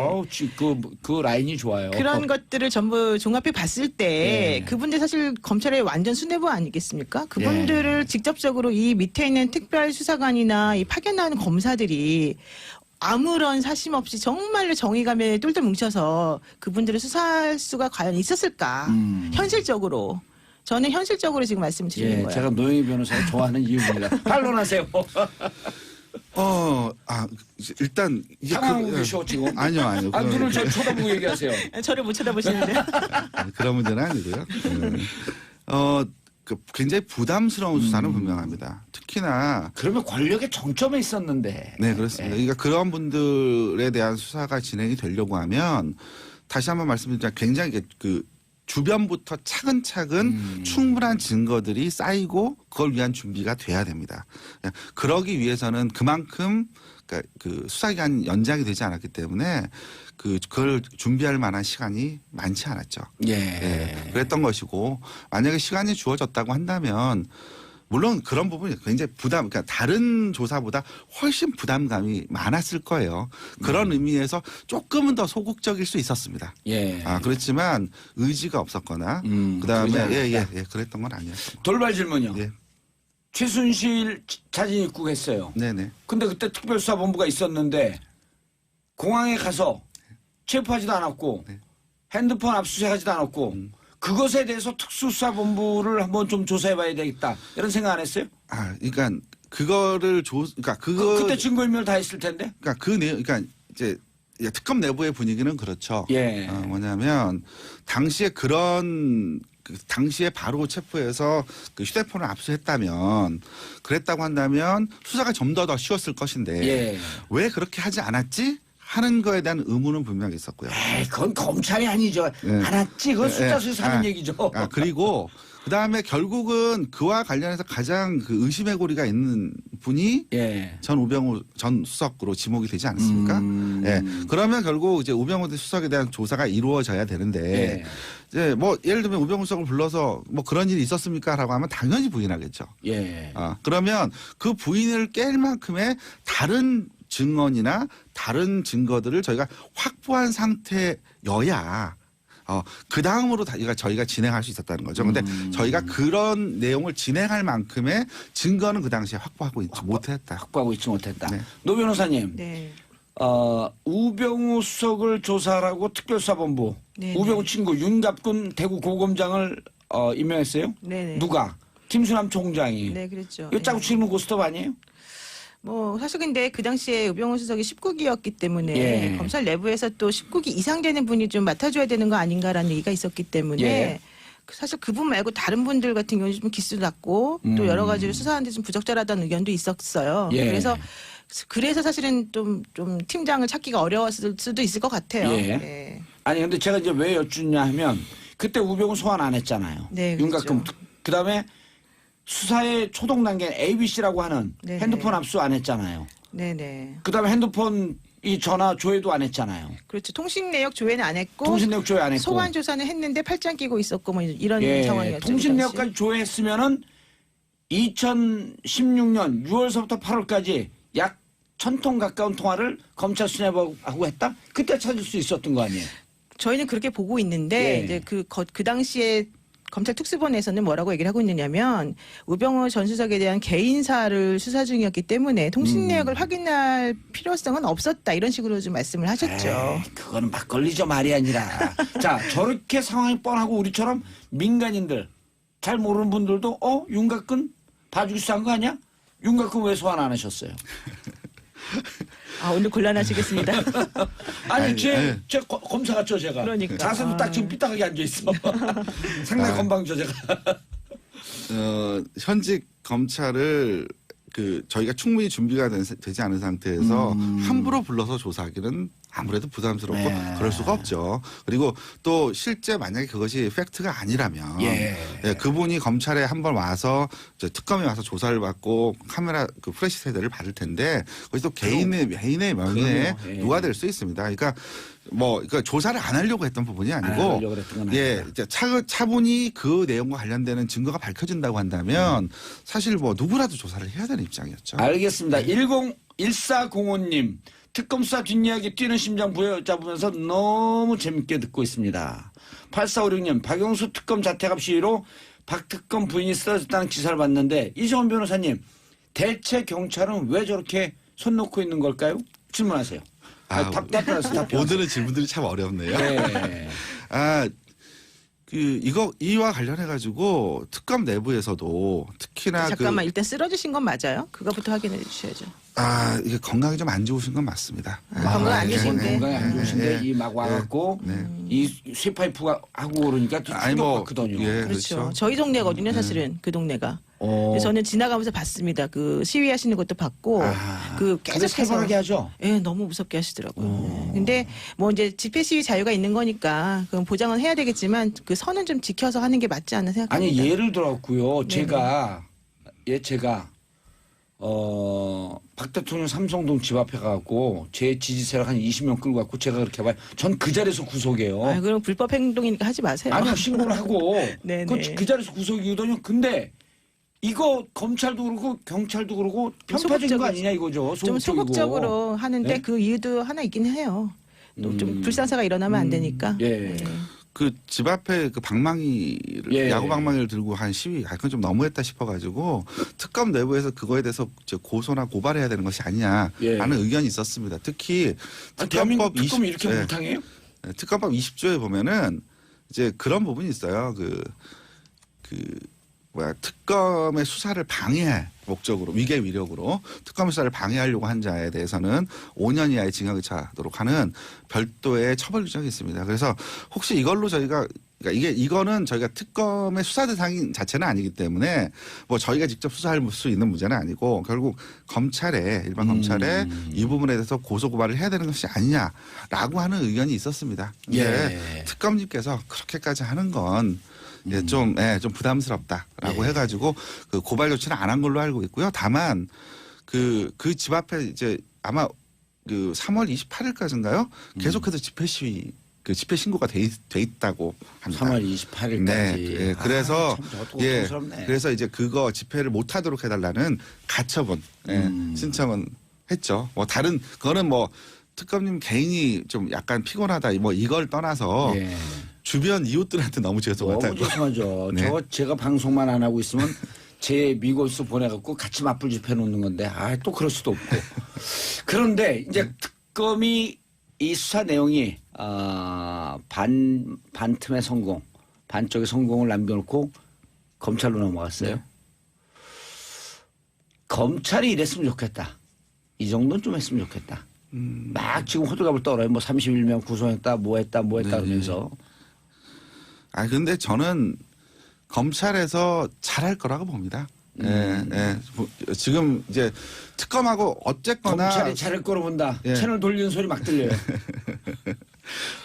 그 라인이 좋아요. 그런 것들을 전부 종합해 봤을 때 예. 그분들 사실 검찰의 완전 수뇌부 아니겠습니까? 그분들을 직접적으로 이 밑에 있는 특별수사관이나 이 파견나오는 검사들이 아무런 사심 없이 정말로 정의감에 똘똘 뭉쳐서 그분들을 수사할 수가 과연 있었을까? 현실적으로. 저는 현실적으로 지금 말씀드리는 예, 거예요. 제가 노영희 변호사를 좋아하는 이유입니다. 반론하세요. 일단 이게 상황하고 계셔 지금. 아니요. 아, 눈을 저 쳐다보고 얘기하세요. 저를 못 쳐다보시는데. 그런 문제는 아니고요. 굉장히 부담스러운 수사는 분명합니다. 특히나 그러면 권력의 정점에 있었는데. 네, 그렇습니다. 그러니까 그런 분들에 대한 수사가 진행이 되려고 하면 다시 한번 말씀드리자면 굉장히 그 주변부터 차근차근 충분한 증거들이 쌓이고 그걸 위한 준비가 돼야 됩니다. 그러기 위해서는 그만큼 그러니까 그 수사기간 연장이 되지 않았기 때문에 그걸 준비할 만한 시간이 많지 않았죠. 예. 그랬던 것이고 만약에 시간이 주어졌다고 한다면 물론 그런 부분이 굉장히 그러니까 다른 조사보다 훨씬 부담감이 많았을 거예요. 그런 의미에서 조금은 더 소극적일 수 있었습니다. 예. 그렇지만 의지가 없었거나 그다음에 그랬던 건 아니었어요. 돌발 질문이요. 예. 최순실 자진 입국했어요. 네네. 근데 그때 특별수사본부가 있었는데 공항에 가서 체포하지도 않았고 네. 핸드폰 압수수색하지도 않았고 그것에 대해서 특수수사본부를 한번 좀 조사해봐야 되겠다 이런 생각 안 했어요? 그러니까 그거를 그때 증거인멸 다 했을 텐데. 그러니까 이제 특검 내부의 분위기는 그렇죠. 예. 뭐냐면 당시에 당시에 바로 체포해서 그 휴대폰을 압수했다면 그랬다고 한다면 수사가 좀 더 쉬웠을 것인데 예. 왜 그렇게 하지 않았지? 하는 거에 대한 의문은 분명히 있었고요. 에이, 그건 검찰이 아니죠. 예. 알았지. 그건 숫자수에서 하는 얘기죠. 그리고 그다음에 결국은 그와 관련해서 가장 그 의심의 고리가 있는 분이 예. 전 우병우 전 수석으로 지목이 되지 않습니까? 예. 그러면 결국 이제 우병우 수석에 대한 조사가 이루어져야 되는데 예. 이제 뭐 예를 들면 우병우 수석을 불러서 뭐 그런 일이 있었습니까라고 하면 당연히 부인하겠죠. 예. 그러면 그 부인을 깰 만큼의 다른 증언이나 다른 증거들을 저희가 확보한 상태여야 그 다음으로 저희가 진행할 수 있었다는 거죠. 근데 저희가 그런 내용을 진행할 만큼의 증거는 그 당시에 확보하고 있지 못했다. 확보하고 있지 못했다. 네. 노 변호사님. 네. 우병우 수석을 조사하라고 특별수사본부 네, 우병우 네. 친구 윤갑근 대구 고검장을 임명했어요? 네네. 누가? 김수남 총장이. 네, 그랬죠. 이거 짜고 치는 고스톱 아니에요? 뭐 사실 근데 그 당시에 우병우 수석이 19기였기 때문에 예. 검찰 내부에서 또 19기 이상 되는 분이 좀 맡아줘야 되는 거 아닌가라는 얘기가 있었기 때문에 예. 사실 그분 말고 다른 분들 같은 경우는 좀 기수도 낮고 또 여러 가지로 수사하는데 좀 부적절하다는 의견도 있었어요. 예. 그래서 사실은 좀 팀장을 찾기가 어려웠을 수도 있을 것 같아요. 예. 예. 아니 근데 제가 이제 왜 여쭙냐 하면 그때 우병우 소환 안 했잖아요. 네, 윤갑근. 그렇죠. 그다음에 수사의 초동 단계 ABC라고 하는 네네. 핸드폰 압수 안 했잖아요. 네네. 그다음에 핸드폰 이 전화 조회도 안 했잖아요. 그렇죠. 통신 내역 조회는 안 했고 통신 내역 조회 안 했고. 소환 조사는 했는데 팔짱 끼고 있었고 뭐 이런 예, 상황이었죠. 통신 그 내역까지 조회했으면은 2016년 6월서부터 8월까지 약 1000통 가까운 통화를 검찰 수뇌부하고 했다? 그때 찾을 수 있었던 거 아니에요? 저희는 그렇게 보고 있는데 예. 이제 그 당시에 검찰 특수본에서는 뭐라고 얘기를 하고 있느냐면 우병우 전 수석에 대한 개인사를 수사 중이었기 때문에 통신 내역을 확인할 필요성은 없었다 이런 식으로 좀 말씀을 하셨죠. 에이, 그거는 막걸리죠 말이 아니라. 자, 저렇게 상황이 뻔하고 우리처럼 민간인들 잘 모르는 분들도 윤곽근 봐주기 수사한 거 아니야? 윤곽근 왜 소환 안 하셨어요? 오늘 곤란하시겠습니다. 아니, 아니, 제 검사 같죠, 제가. 그러니까. 자세도 딱 지금 삐딱하게 앉아있어. 상당히 건방져, 제가. 현직 검찰을 저희가 충분히 준비가 되지 않은 상태에서 함부로 불러서 조사하기는 아무래도 부담스럽고 그럴 수가 없죠. 그리고 또 실제 만약에 그것이 팩트가 아니라면 그분이 검찰에 한번 와서 특검에 와서 조사를 받고 카메라 그 프레시 세대를 받을 텐데 그것이 또 개인의 명예에 누가 될 수 있습니다. 그러니까 그러니까 조사를 안 하려고 했던 부분이 아니고 이제 차분히 그 내용과 관련되는 증거가 밝혀진다고 한다면 사실 누구라도 조사를 해야 되는 입장이었죠. 알겠습니다. 1405님 특검 수사 뒷이야기 뛰는 심장 부여잡으면서 너무 재밌게 듣고 있습니다. 8456님 박영수 특검 자택 시위로 박 특검 부인이 쓰러졌다는 기사를 봤는데 이정원 변호사님 대체 경찰은 왜 저렇게 손 놓고 있는 걸까요? 질문하세요. 답변하세요. 오늘은 질문들이 참 어렵네요. 네. 이와 관련해 가지고 특검 내부에서도 특히나 잠깐만 일단 쓰러지신 건 맞아요? 그거부터 확인해 주셔야죠. 이게 건강이 좀 안 좋으신 건 맞습니다. 건강 안 좋으신데. 건강이 안 좋으신데 이 막 와갖고 이 쇠파이프가 하고 그러니까 또 충격받거든요. 그렇죠. 저희 동네거든요, 사실은 그 동네가. 저는 지나가면서 봤습니다. 그 시위하시는 것도 봤고, 그 계속해서 살벌하게 하죠. 예, 너무 무섭게 하시더라고요. 근데 이제 집회 시위 자유가 있는 거니까 그럼 보장은 해야 되겠지만 그 선은 좀 지켜서 하는 게 맞지 않나 생각합니다. 아니 예를 들었고요. 제가 박 대통령 삼성동 집 앞에 가고 제 지지 세력 한 20명 끌고 갔고 제가 그렇게 봐요. 전 그 자리에서 구속이에요. 그럼 불법 행동이니까 하지 마세요. 아니요 신고를 하고 네네. 그 자리에서 구속이거든요. 근데 이거 검찰도 그렇고 경찰도 그렇고 편파적인 거 아니냐 이거죠. 좀 소극적으로 하는데 네? 그 이유도 하나 있긴 해요. 또 좀 불상사가 일어나면 안 되니까. 그 집 앞에 그 방망이를 야구 방망이를 들고 한 시위 약간 좀 너무했다 싶어가지고 특검 내부에서 그거에 대해서 고소나 고발해야 되는 것이 아니냐라는 의견이 있었습니다. 특히 특검법 특검이 이렇게 못하게요? 특검법 20조에 보면은 이제 그런 부분이 있어요. 특검의 수사를 방해할 목적으로 위계 위력으로 특검 수사를 방해하려고 한 자에 대해서는 5년 이하의 징역을 차도록 하는 별도의 처벌 규정이 있습니다. 그래서 혹시 이걸로 저희가 이거는 저희가 특검의 수사 대상 자체는 아니기 때문에 저희가 직접 수사할 수 있는 문제는 아니고 결국 일반 검찰에 이 부분에 대해서 고소 고발을 해야 되는 것이 아니냐라고 하는 의견이 있었습니다. 특검님께서 그렇게까지 하는 건 좀 부담스럽다라고 해가지고 그 고발 조치는 안 한 걸로 알고 있고요. 다만 그 집 앞에 이제 아마 그 3월 28일까지인가요? 계속해서 집회 시위 집회 신고가 돼 있다고 합니다. 3월 28일까지. 네. 그래서 그래서 이제 그거 집회를 못 하도록 해달라는 가처분 신청은 했죠. 그거는 특검님 개인이 좀 약간 피곤하다 이걸 떠나서 주변 이웃들한테 너무 죄송하다고. 너무 죄송하죠. 제가 방송만 안 하고 있으면 제 미골수 보내갖고 같이 맞불집 해놓는 건데 또 그럴 수도 없고. 그런데 이제 특검이 이 수사 내용이 반틈의 성공, 반쪽의 성공을 남겨놓고 검찰로 넘어갔어요. 검찰이 이랬으면 좋겠다. 이 정도는 좀 했으면 좋겠다. 막 지금 호들갑을 떨어요. 31명 구속했다, 뭐 했다 그러면서. 근데 저는 검찰에서 잘할 거라고 봅니다. 지금 이제 특검하고 어쨌거나 검찰이 잘할 거로 본다. 채널 돌리는 소리 막 들려요.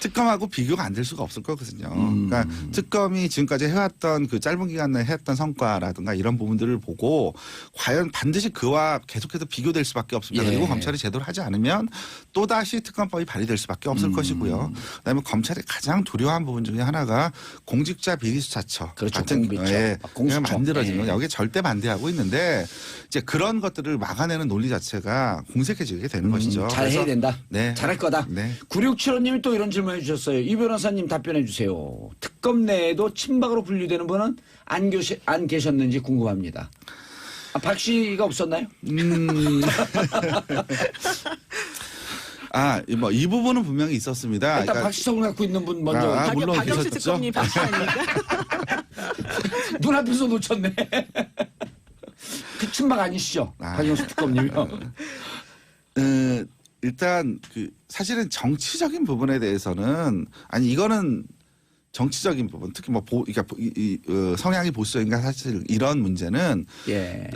특검하고 비교가 안 될 수가 없을 거거든요. 그러니까 특검이 지금까지 해왔던 그 짧은 기간 내에 했던 성과라든가 이런 부분들을 보고 과연 반드시 그와 계속해서 비교될 수밖에 없습니다. 그리고 검찰이 제대로 하지 않으면 또다시 특검법이 발의될 수밖에 없을 것이고요. 그다음에 검찰이 가장 두려워한 부분 중에 하나가 공직자 비리수사처 같은 공수처 만들어지는 거. 여기에 절대 반대하고 있는데 이제 그런 것들을 막아내는 논리 자체가 공색해지게 되는 것이죠. 잘해야 된다. 잘할 거다. 9675님이 또 이런 질문해 주셨어요. 이 변호사님 답변해 주세요. 특검 내에도 친박으로 분류되는 분은 안 계셨는지 궁금합니다. 박 씨가 없었나요? 이 부분은 분명히 있었습니다. 일단 박시성을 갖고 있는 분 먼저. 물론 박영수 계셨죠. 특검님 박씨 아닙니까? 눈앞에서 놓쳤네. 그 친박 아니시죠? 박영수 특검님이요. 일단 사실은 정치적인 부분에 대해서는 이거는 정치적인 부분, 특히 뭐 그러니까 성향이 보수적인가 사실 이런 문제는 예.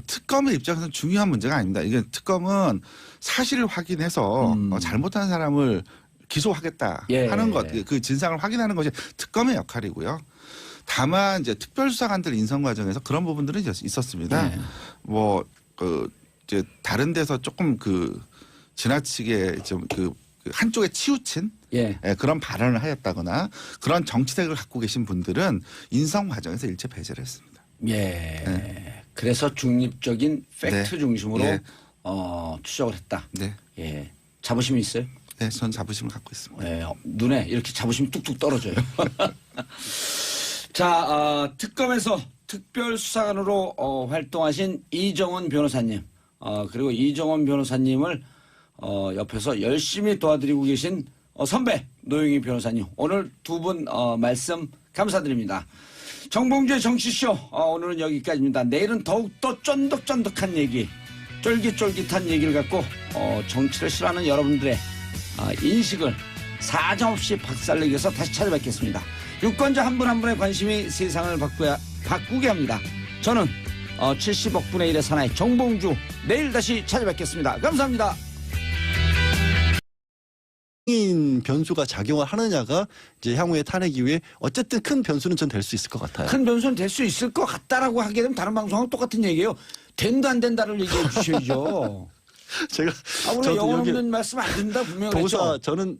특검의 입장에서는 중요한 문제가 아닙니다. 이게 특검은 사실을 확인해서 잘못한 사람을 기소하겠다 예. 하는 것, 그 진상을 확인하는 것이 특검의 역할이고요. 다만 이제 특별수사관들 인선 과정에서 그런 부분들은 있었습니다. 예. 이제 다른 데서 조금 지나치게 좀 한쪽에 치우친 예. 그런 발언을 하였다거나 그런 정치색을 갖고 계신 분들은 인선 과정에서 일체 배제를 했습니다. 예. 그래서 중립적인 팩트 네. 중심으로 예. 추적을 했다. 네. 예. 자부심이 있어요? 네, 전 자부심을 갖고 있습니다. 예. 눈에 이렇게 자부심이 뚝뚝 떨어져요. 자, 특검에서 특별수사관으로 활동하신 이정원 변호사님, 그리고 이정원 변호사님을 옆에서 열심히 도와드리고 계신 선배 노영희 변호사님, 오늘 두 분 말씀 감사드립니다. 정봉주의 정치쇼 오늘은 여기까지입니다. 내일은 더욱더 쫀득쫀득한 얘기, 쫄깃쫄깃한 얘기를 갖고 정치를 싫어하는 여러분들의 인식을 사정없이 박살내기 위해서 다시 찾아뵙겠습니다. 유권자 한 분 한 분의 관심이 세상을 바꾸게 합니다. 저는 70억 분의 1의 사나이 정봉주, 내일 다시 찾아뵙겠습니다. 감사합니다. 인 변수가 작용을 하느냐가 이제 향후에 탄핵 이후에 어쨌든 큰 변수는 전 될 수 있을 것 같아요. 큰 변수는 될 수 있을 것 같다라고 하게 되면 다른 방송하고 똑같은 얘기예요. 된다 안 된다를 얘기해 주셔야죠. 제가 우리가 저도 영혼 여기 없는 말씀 안 된다 분명히 도사 그랬죠. 저는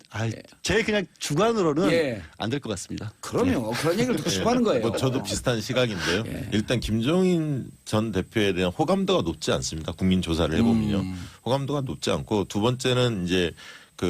제 그냥 주관으로는 예. 안 될 것 같습니다. 그럼요. 그런 얘기를 듣고 싶어 하는 거예요. 뭐 저도 비슷한 시각인데요. 예. 일단 김종인 전 대표에 대한 호감도가 높지 않습니다. 국민 조사를 해보면요. 호감도가 높지 않고, 두 번째는 이제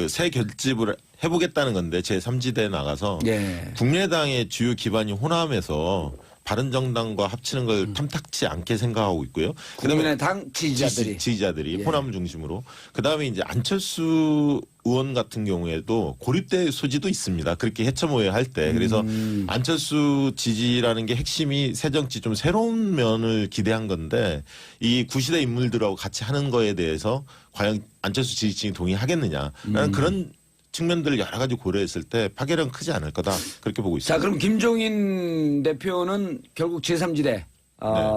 새 결집을 해보겠다는 건데 제3지대에 나가서 예. 국민의당의 주요 기반이 호남에서 바른정당과 합치는 걸 탐탁치 않게 생각하고 있고요. 국민의당 지지자들이 예. 호남 중심으로. 그다음에 이제 안철수 의원 같은 경우에도 고립될 소지도 있습니다. 그렇게 해쳐모여 할 때. 그래서 안철수 지지라는 게 핵심이 새정치 좀 새로운 면을 기대한 건데, 이 구시대 인물들하고 같이 하는 거에 대해서 과연 안철수 지지층이 동의하겠느냐라는 그런 측면들을 여러 가지 고려했을 때 파괴력은 크지 않을 거다, 그렇게 보고 있습니다. 자, 그럼 김종인 대표는 결국 제3지대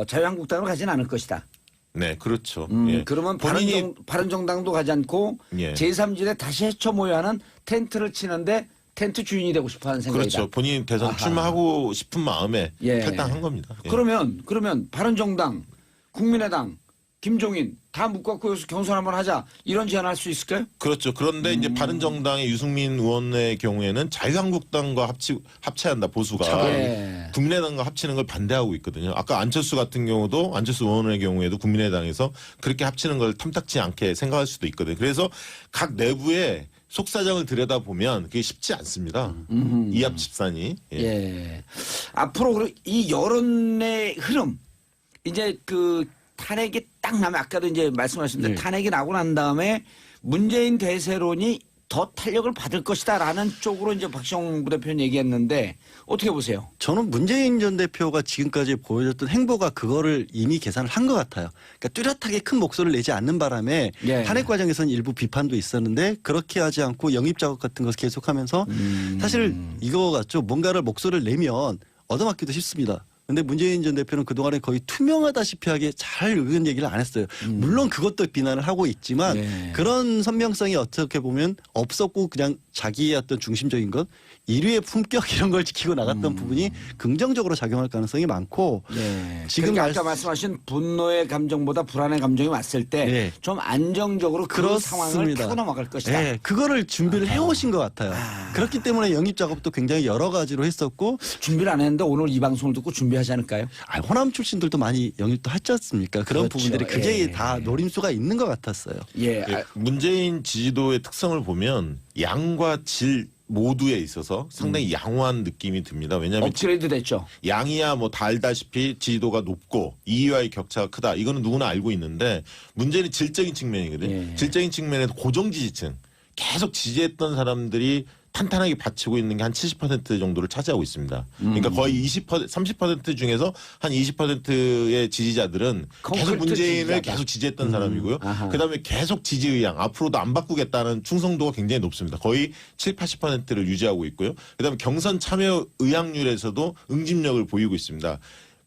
자유한국당으로 가진 않을 것이다. 네, 그렇죠. 예. 그러면 본인이 바른정당도 가지 않고 예. 제3지대 다시 해쳐모여 하는 텐트를 치는데 텐트 주인이 되고 싶어하는 생각이다. 그렇죠. 본인 대선 출마하고 싶은 마음에 예. 탈당한 겁니다. 예. 그러면 바른정당, 국민의당, 김종인 다 묶어갖고 여기서 경선 한번 하자, 이런 제안할 수 있을까요? 그렇죠. 그런데 이제 바른정당의 유승민 의원의 경우에는 자유한국당과 합쳐야 한다, 보수가. 예. 국민의당과 합치는 걸 반대하고 있거든요. 아까 안철수 같은 경우도, 안철수 의원의 경우에도 국민의당에서 그렇게 합치는 걸 탐탁지 않게 생각할 수도 있거든요. 그래서 각 내부의 속사정을 들여다보면 그게 쉽지 않습니다. 이합집산이. 예. 예. 앞으로 이 여론의 흐름, 이제 탄핵이 딱 나면, 아까도 이제 말씀하신 대로 탄핵이 나고 난 다음에 문재인 대세론이 더 탄력을 받을 것이다라는 쪽으로 이제 박시영 부대표는 얘기했는데, 어떻게 보세요? 저는 문재인 전 대표가 지금까지 보여줬던 행보가 그거를 이미 계산을 한 것 같아요. 그러니까 뚜렷하게 큰 목소리를 내지 않는 바람에 예. 탄핵 과정에서는 일부 비판도 있었는데, 그렇게 하지 않고 영입 작업 같은 것을 계속하면서 사실 이거 같죠. 뭔가를 목소리를 내면 얻어맞기도 쉽습니다. 근데 문재인 전 대표는 그동안에 거의 투명하다시피 하게 잘 의견 얘기를 안 했어요. 물론 그것도 비난을 하고 있지만 네. 그런 선명성이 어떻게 보면 없었고, 그냥 자기의 어떤 중심적인 것, 인류의 품격 이런 걸 지키고 나갔던 부분이 긍정적으로 작용할 가능성이 많고, 예. 지금 그러니까 아까 말씀하신 분노의 감정보다 불안의 감정이 왔을 때 좀 안정적으로 그 상황을 타고 넘어갈 것이다. 네, 그거를 준비를 해오신 것 같아요. 그렇기 때문에 영입 작업도 굉장히 여러 가지로 했었고, 준비를 안 했는데 오늘 이 방송을 듣고 준비하지 않을까요? 호남 출신들도 많이 영입도 했지 않습니까? 그런 그렇죠. 부분들이 굉장히 예. 다 노림수가 있는 것 같았어요. 예. 예, 문재인 지지도의 특성을 보면 양과 질 모두에 있어서 상당히 양호한 느낌이 듭니다. 왜냐하면 업그레이드 됐죠. 양이야 뭐 다 알다시피 지지도가 높고 2위와의 격차가 크다. 이거는 누구나 알고 있는데, 문제는 질적인 측면이거든요. 예. 질적인 측면에서 고정 지지층, 계속 지지했던 사람들이 탄탄하게 받치고 있는 게 한 70% 정도를 차지하고 있습니다. 그러니까 거의 30% 중에서 한 20%의 지지자들은 계속 문재인을 지지자다. 계속 지지했던 사람이고요. 그다음에 계속 지지 의향, 앞으로도 안 바꾸겠다는 충성도가 굉장히 높습니다. 거의 70-80%를 유지하고 있고요. 그다음에 경선 참여 의향률에서도 응집력을 보이고 있습니다.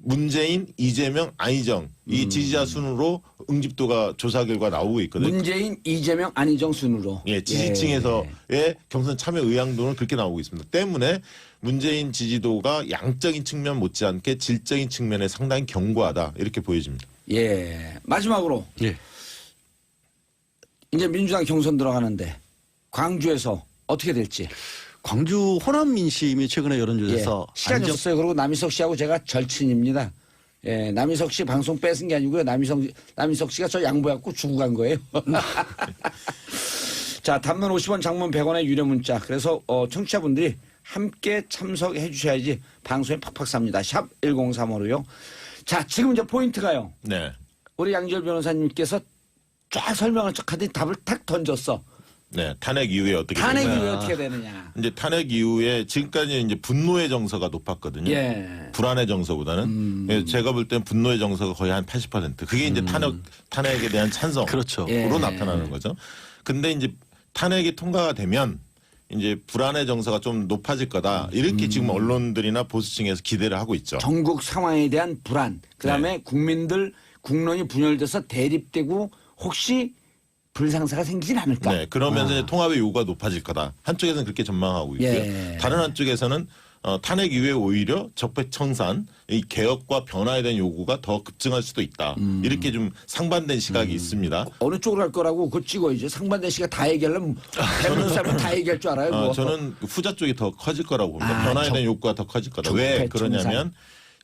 문재인, 이재명, 안희정 이 지지자 순으로 응집도가 조사 결과 나오고 있거든요. 문재인, 이재명, 안희정 순으로. 예, 지지층에서의 경선 참여 의향도는 그렇게 나오고 있습니다. 때문에 문재인 지지도가 양적인 측면 못지않게 질적인 측면에 상당히 견고하다 이렇게 보여집니다. 예. 마지막으로 예. 이제 민주당 경선 들어가는데 광주에서 어떻게 될지. 광주 호남 민심이 최근에 여론조사에서 시간이 없어요. 그리고 남희석 씨하고 제가 절친입니다. 예, 남희석 씨 방송 뺏은 게 아니고요. 남희석 씨가 저 양보해갖고 주고 간 거예요. 자, 단문 50원, 장문 100원의 유료 문자. 그래서 청취자분들이 함께 참석해 주셔야지 방송에 팍팍 삽니다. 샵 1035로요. 자, 지금 이제 포인트가요. 네. 우리 양지열 변호사님께서 쫙 설명을 쫙 하더니 답을 탁 던졌어. 네, 탄핵 이후에 어떻게 탄핵 되느냐. 이후에 어떻게 되느냐. 이제 탄핵 이후에 지금까지 이제 분노의 정서가 높았거든요. 예. 불안의 정서보다는 예, 제가 볼 땐 분노의 정서가 거의 한 80%. 그게 이제 탄핵에 대한 찬성으로 그렇죠. 예. 나타나는 거죠. 근데 이제 탄핵이 통과가 되면 이제 불안의 정서가 좀 높아질 거다. 이렇게 지금 언론들이나 보수층에서 기대를 하고 있죠. 전국 상황에 대한 불안. 그다음에 네. 국론이 분열돼서 대립되고 혹시 불상사가 생기진 않을까. 네, 그러면서 이제 통합의 요구가 높아질 거다. 한쪽에서는 그렇게 전망하고 있고요. 예. 다른 한쪽에서는 탄핵 이후에 오히려 적폐청산, 이 개혁과 변화에 대한 요구가 더 급증할 수도 있다. 이렇게 좀 상반된 시각이 있습니다. 어느 쪽으로 갈 거라고 그거 찍어야지. 상반대 씨가 다 얘기하려면 대부분 사람은 다 얘기할 줄 알아요. 그거. 저는 후자 쪽이 더 커질 거라고 봅니다. 아, 변화에 대한 요구가 더 커질 거다. 왜 적폐청산. 그러냐면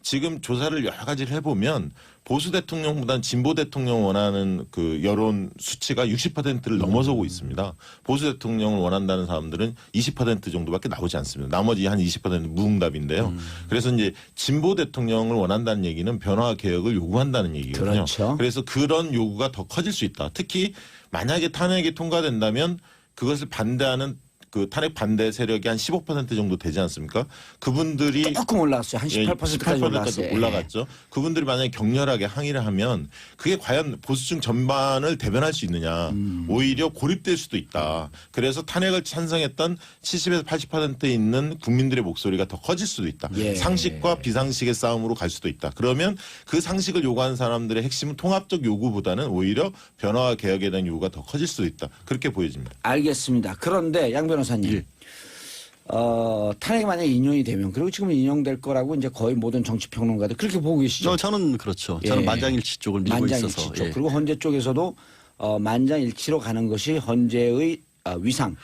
지금 조사를 여러 가지를 해보면 보수 대통령보다는 진보 대통령 원하는 그 여론 수치가 60%를 넘어서고 있습니다. 보수 대통령을 원한다는 사람들은 20% 정도밖에 나오지 않습니다. 나머지 한 20%는 무응답인데요. 그래서 이제 진보 대통령을 원한다는 얘기는 변화 개혁을 요구한다는 얘기거든요. 그렇죠. 그래서 그런 요구가 더 커질 수 있다. 특히 만약에 탄핵이 통과된다면 그것을 반대하는 그 탄핵 반대 세력이 한 15% 정도 되지 않습니까? 그분들이 조금 올라갔어요. 한 18%까지 18%까지 올라갔죠. 그분들이 만약에 격렬하게 항의를 하면 그게 과연 보수층 전반을 대변할 수 있느냐. 오히려 고립될 수도 있다. 그래서 탄핵을 찬성했던 70에서 80% 있는 국민들의 목소리가 더 커질 수도 있다. 예. 상식과 비상식의 싸움으로 갈 수도 있다. 그러면 그 상식을 요구하는 사람들의 핵심은 통합적 요구보다는 오히려 변화와 개혁에 대한 요구가 더 커질 수도 있다. 그렇게 보여집니다. 알겠습니다. 그런데 양 변호사님. 예. 탄핵이 만약에 인용이 되면 그리고 지금 인용될 거라고 이제 거의 모든 정치평론가들 그렇게 보고 계시죠. 저는 그렇죠. 저는 예. 만장일치 쪽을 밀고 만장일치 있어서. 쪽. 예. 그리고 헌재 쪽에서도 만장일치로 가는 것이 헌재의 위상.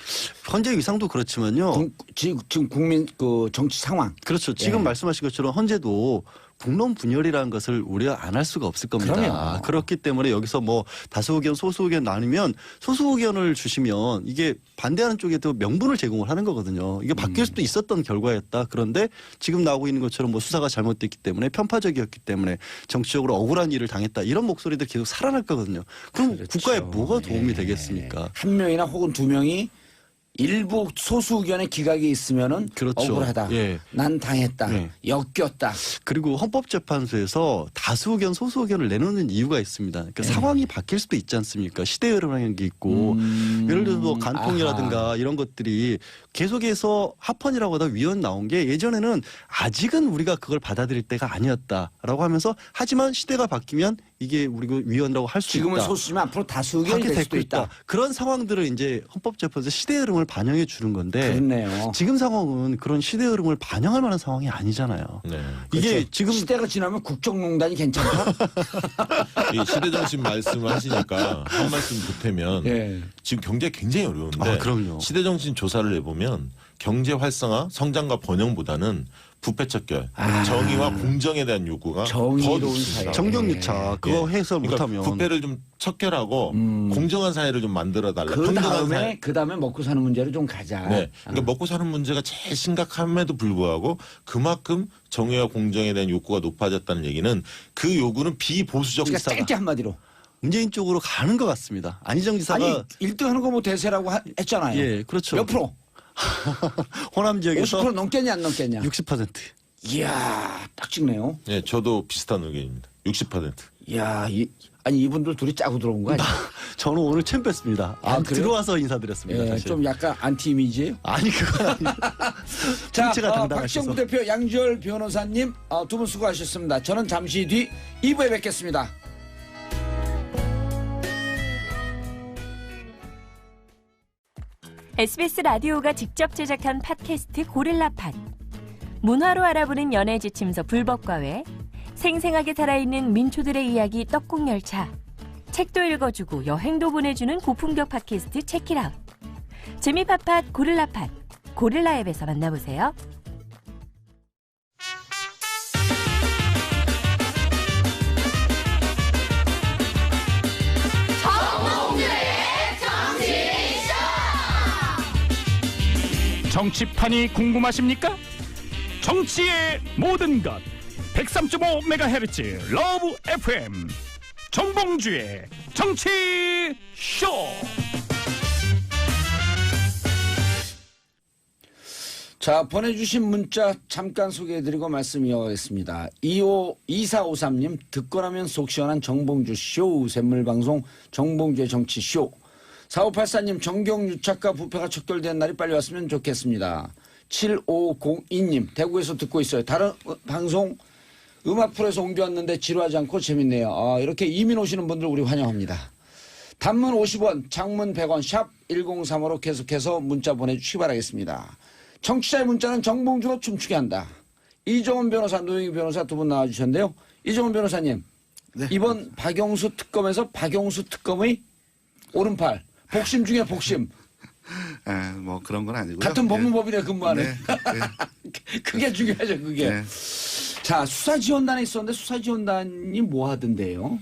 헌재 위상도 그렇지만요. 지금 국민 그 정치 상황. 그렇죠. 지금 예. 말씀하신 것처럼 헌재도 국론 분열이라는 것을 우려 안 할 수가 없을 겁니다. 그럼요. 그렇기 때문에 여기서 뭐 다수 의견, 소수 의견 나누면 소수 의견을 주시면 이게 반대하는 쪽에도 명분을 제공을 하는 거거든요. 이게 바뀔 수도 있었던 결과였다. 그런데 지금 나오고 있는 것처럼 뭐 수사가 잘못됐기 때문에 편파적이었기 때문에 정치적으로 억울한 일을 당했다. 이런 목소리들 계속 살아날 거거든요. 그럼 그렇죠. 국가에 뭐가 도움이 예. 되겠습니까? 한 명이나 혹은 두 명이 일부 소수 의견의 기각이 있으면은 그렇죠. 억울하다. 예. 난 당했다. 예. 엮였다. 그리고 헌법재판소에서 다수 의견, 소수 의견을 내놓는 이유가 있습니다. 그러니까 상황이 바뀔 수도 있지 않습니까? 시대 흐름이라는 게 있고 예를 들어서 뭐 간통이라든가 이런 것들이 계속해서 합헌이라고 하다 위헌 나온 게 예전에는 아직은 우리가 그걸 받아들일 때가 아니었다라고 하면서 하지만 시대가 바뀌면 이게 우리가 위헌이라고 할 수 있다. 지금은 소수지만 앞으로 다수 의견이 하게 될 되고 수도 있다. 그런 상황들을 이제 헌법재판소 시대 흐름을 반영해 주는 건데 그렇네요. 지금 상황은 그런 시대 흐름을 반영할 만한 상황이 아니잖아요. 네. 이게 그렇죠. 지금 시대가 지나면 국정농단이 괜찮다. 이 시대정신 말씀을 하시니까 한 말씀 보태면 예. 지금 경제 굉장히 어려운데 아, 그럼요. 시대정신 조사를 해보면 경제 활성화, 성장과 번영보다는 부패 척결, 정의와 공정에 대한 요구가 더 정의로운 높습니다. 사회. 정경유착 그거 예. 해서 그러니까 못하면 부패를 좀 척결하고 공정한 사회를 좀 만들어달라. 평등한 사회. 그 다음에 먹고 사는 문제로 좀 가자. 네. 그러니까 먹고 사는 문제가 제일 심각함에도 불구하고 그만큼 정의와 공정에 대한 욕구가 높아졌다는 얘기는 그 요구는 비보수적 그러니까 짧게 한마디로. 문재인 쪽으로 가는 것 같습니다. 안희정 지사가 아니 1등 하는 거 뭐 대세라고 했잖아요. 예, 그렇죠. 몇 프로? 호남 지역에서 50% 넘겠냐 안 넘겠냐? 60%. 이야, 딱 찍네요. 예, 저도 비슷한 의견입니다. 60%. 이야, 아니 이분들 둘이 짜고 들어온 거 아니야? 저는 오늘 처음 뵀습니다. 아, 그래요? 들어와서 인사드렸습니다. 예, 사실. 좀 약간 안티 이미지예요. 아니 그건 아니에요. 자, 정체가 당당하셔서. 박시영 부대표 양지열 변호사님 두 분 수고하셨습니다. 저는 잠시 뒤 2부에 뵙겠습니다. SBS 라디오가 직접 제작한 팟캐스트 고릴라팟. 문화로 알아보는 연애 지침서 불법과외, 생생하게 살아있는 민초들의 이야기 떡국열차, 책도 읽어주고 여행도 보내주는 고품격 팟캐스트 체키라웃. 재미팟팟 고릴라팟, 고릴라 앱에서 만나보세요. 정치판이 궁금하십니까? 정치의 모든 것 103.5MHz 러브 FM 정봉주의 정치쇼. 자, 보내주신 문자 잠깐 소개해드리고 말씀 이어가겠습니다. 2453님, 듣고 나면 속 시원한 정봉주 쇼, 샘물방송 정봉주의 정치쇼. 4584님, 정경유착과 부패가 척결된 날이 빨리 왔으면 좋겠습니다. 7502님, 대구에서 듣고 있어요. 다른 방송 음악 프로에서 옮겨왔는데 지루하지 않고 재밌네요. 이렇게 이민 오시는 분들 우리 환영합니다. 단문 50원, 장문 100원, 샵 1035로 계속해서 문자 보내주시기 바라겠습니다. 청취자의 문자는 정봉주로 춤추게 한다. 이정훈 변호사, 노영희 변호사 두 분 나와주셨는데요. 이정훈 변호사님, 네. 이번 박영수 특검에서 박영수 특검의 오른팔, 복심 중에 복심. 뭐 그런 건 아니고요. 같은 법무법인에 근무하는. 네. 네. 그게 중요하죠, 그게. 네. 자, 수사지원단에 있었는데 수사지원단이 뭐 하던데요?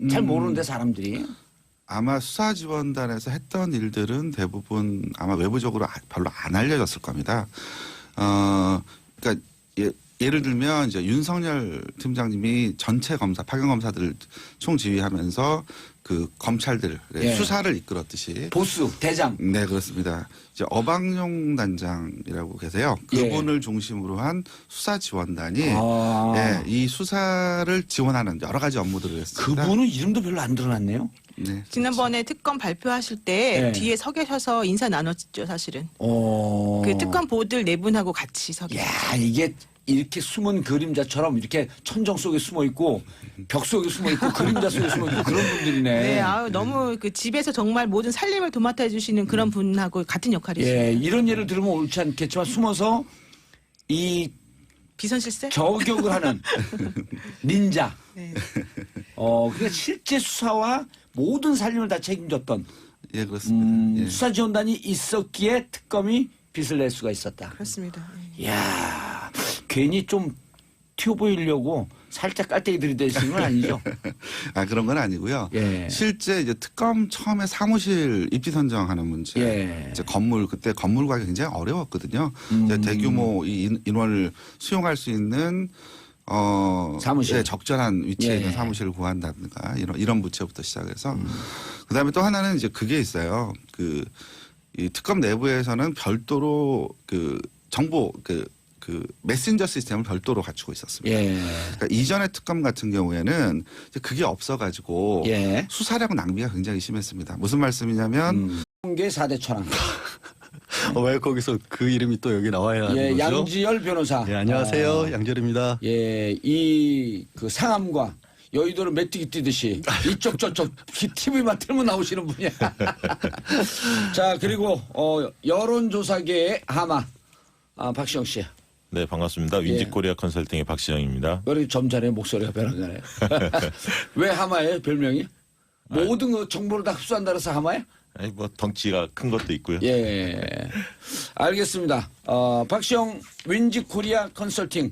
잘 모르는데 사람들이. 아마 수사지원단에서 했던 일들은 대부분 아마 외부적으로 별로 안 알려졌을 겁니다. 그러니까 예를 들면 이제 윤석열 팀장님이 전체 검사, 파견 검사들을 총지휘하면서 그 검찰들 예. 수사를 이끌었듯이 보스, 대장. 네, 그렇습니다. 이제 어방용 단장이라고 계세요. 그분을 예. 중심으로 한 수사지원단이 아. 이 수사를 지원하는 여러 가지 업무들을 했습니다. 그분은 이름도 별로 안 드러났네요. 네. 지난번에 특검 발표하실 때 네. 뒤에 서 계셔서 인사 나눴죠, 사실은. 그 특검 보들 네 분하고 같이 서 계세요. 야, 이게 이렇게 숨은 그림자처럼 이렇게 천정 속에 숨어 있고 벽 속에 숨어 있고 그림자 속에 숨어 있고 그런 분들이네. 네, 너무 그 집에서 정말 모든 살림을 도맡아 해주시는 그런 분하고 같은 역할이시죠. 예, 이런 예를 들으면 옳지 않겠지만 숨어서 이 비선실세? 저격을 하는 닌자. 네. 그러니까 실제 수사와 모든 살림을 다 책임졌던 예, 그렇습니다. 예. 수사지원단이 있었기에 특검이 빚을 낼 수가 있었다. 그렇습니다. 이야, 괜히 좀 튀어 보이려고 살짝 깔때기 들이대시는 건 아니죠? 그런 건 아니고요. 예. 실제 이제 특검 처음에 사무실 입지 선정하는 문제, 예. 이제 건물 그때 건물 구하기 굉장히 어려웠거든요. 이제 대규모 이 인원을 수용할 수 있는 사무실. 네, 적절한 위치에 예. 있는 사무실을 구한다든가 이런 부채부터 시작해서 그다음에 또 하나는 이제 그게 있어요. 이 특검 내부에서는 별도로 그 정보 그 메신저 시스템을 별도로 갖추고 있었습니다. 예. 그러니까 이전의 특검 같은 경우에는 이제 그게 없어가지고 예. 수사량 낭비가 굉장히 심했습니다. 무슨 말씀이냐면 게 4대 천왕. 왜 거기서 그 이름이 또 여기 나와야 하는 예, 거죠? 양지열 변호사. 예, 안녕하세요. 양절입니다. 예, 이 그 상암과 여의도를 메뚜기 뛰듯이 이쪽 저쪽 TV만 틀면 나오시는 분이야. 자, 그리고 여론조사계의 하마 박시영 씨. 네, 반갑습니다. 윈지코리아 컨설팅의 박시영입니다. 왜 이렇게 점잖아요? 목소리가 변한가요? 왜 하마예요? 별명이? 모든 그 정보를 다 흡수한다 그래서 하마야? 아니, 뭐 덩치가 큰 것도 있고요. 예, 알겠습니다. 박시영 윈지코리아 컨설팅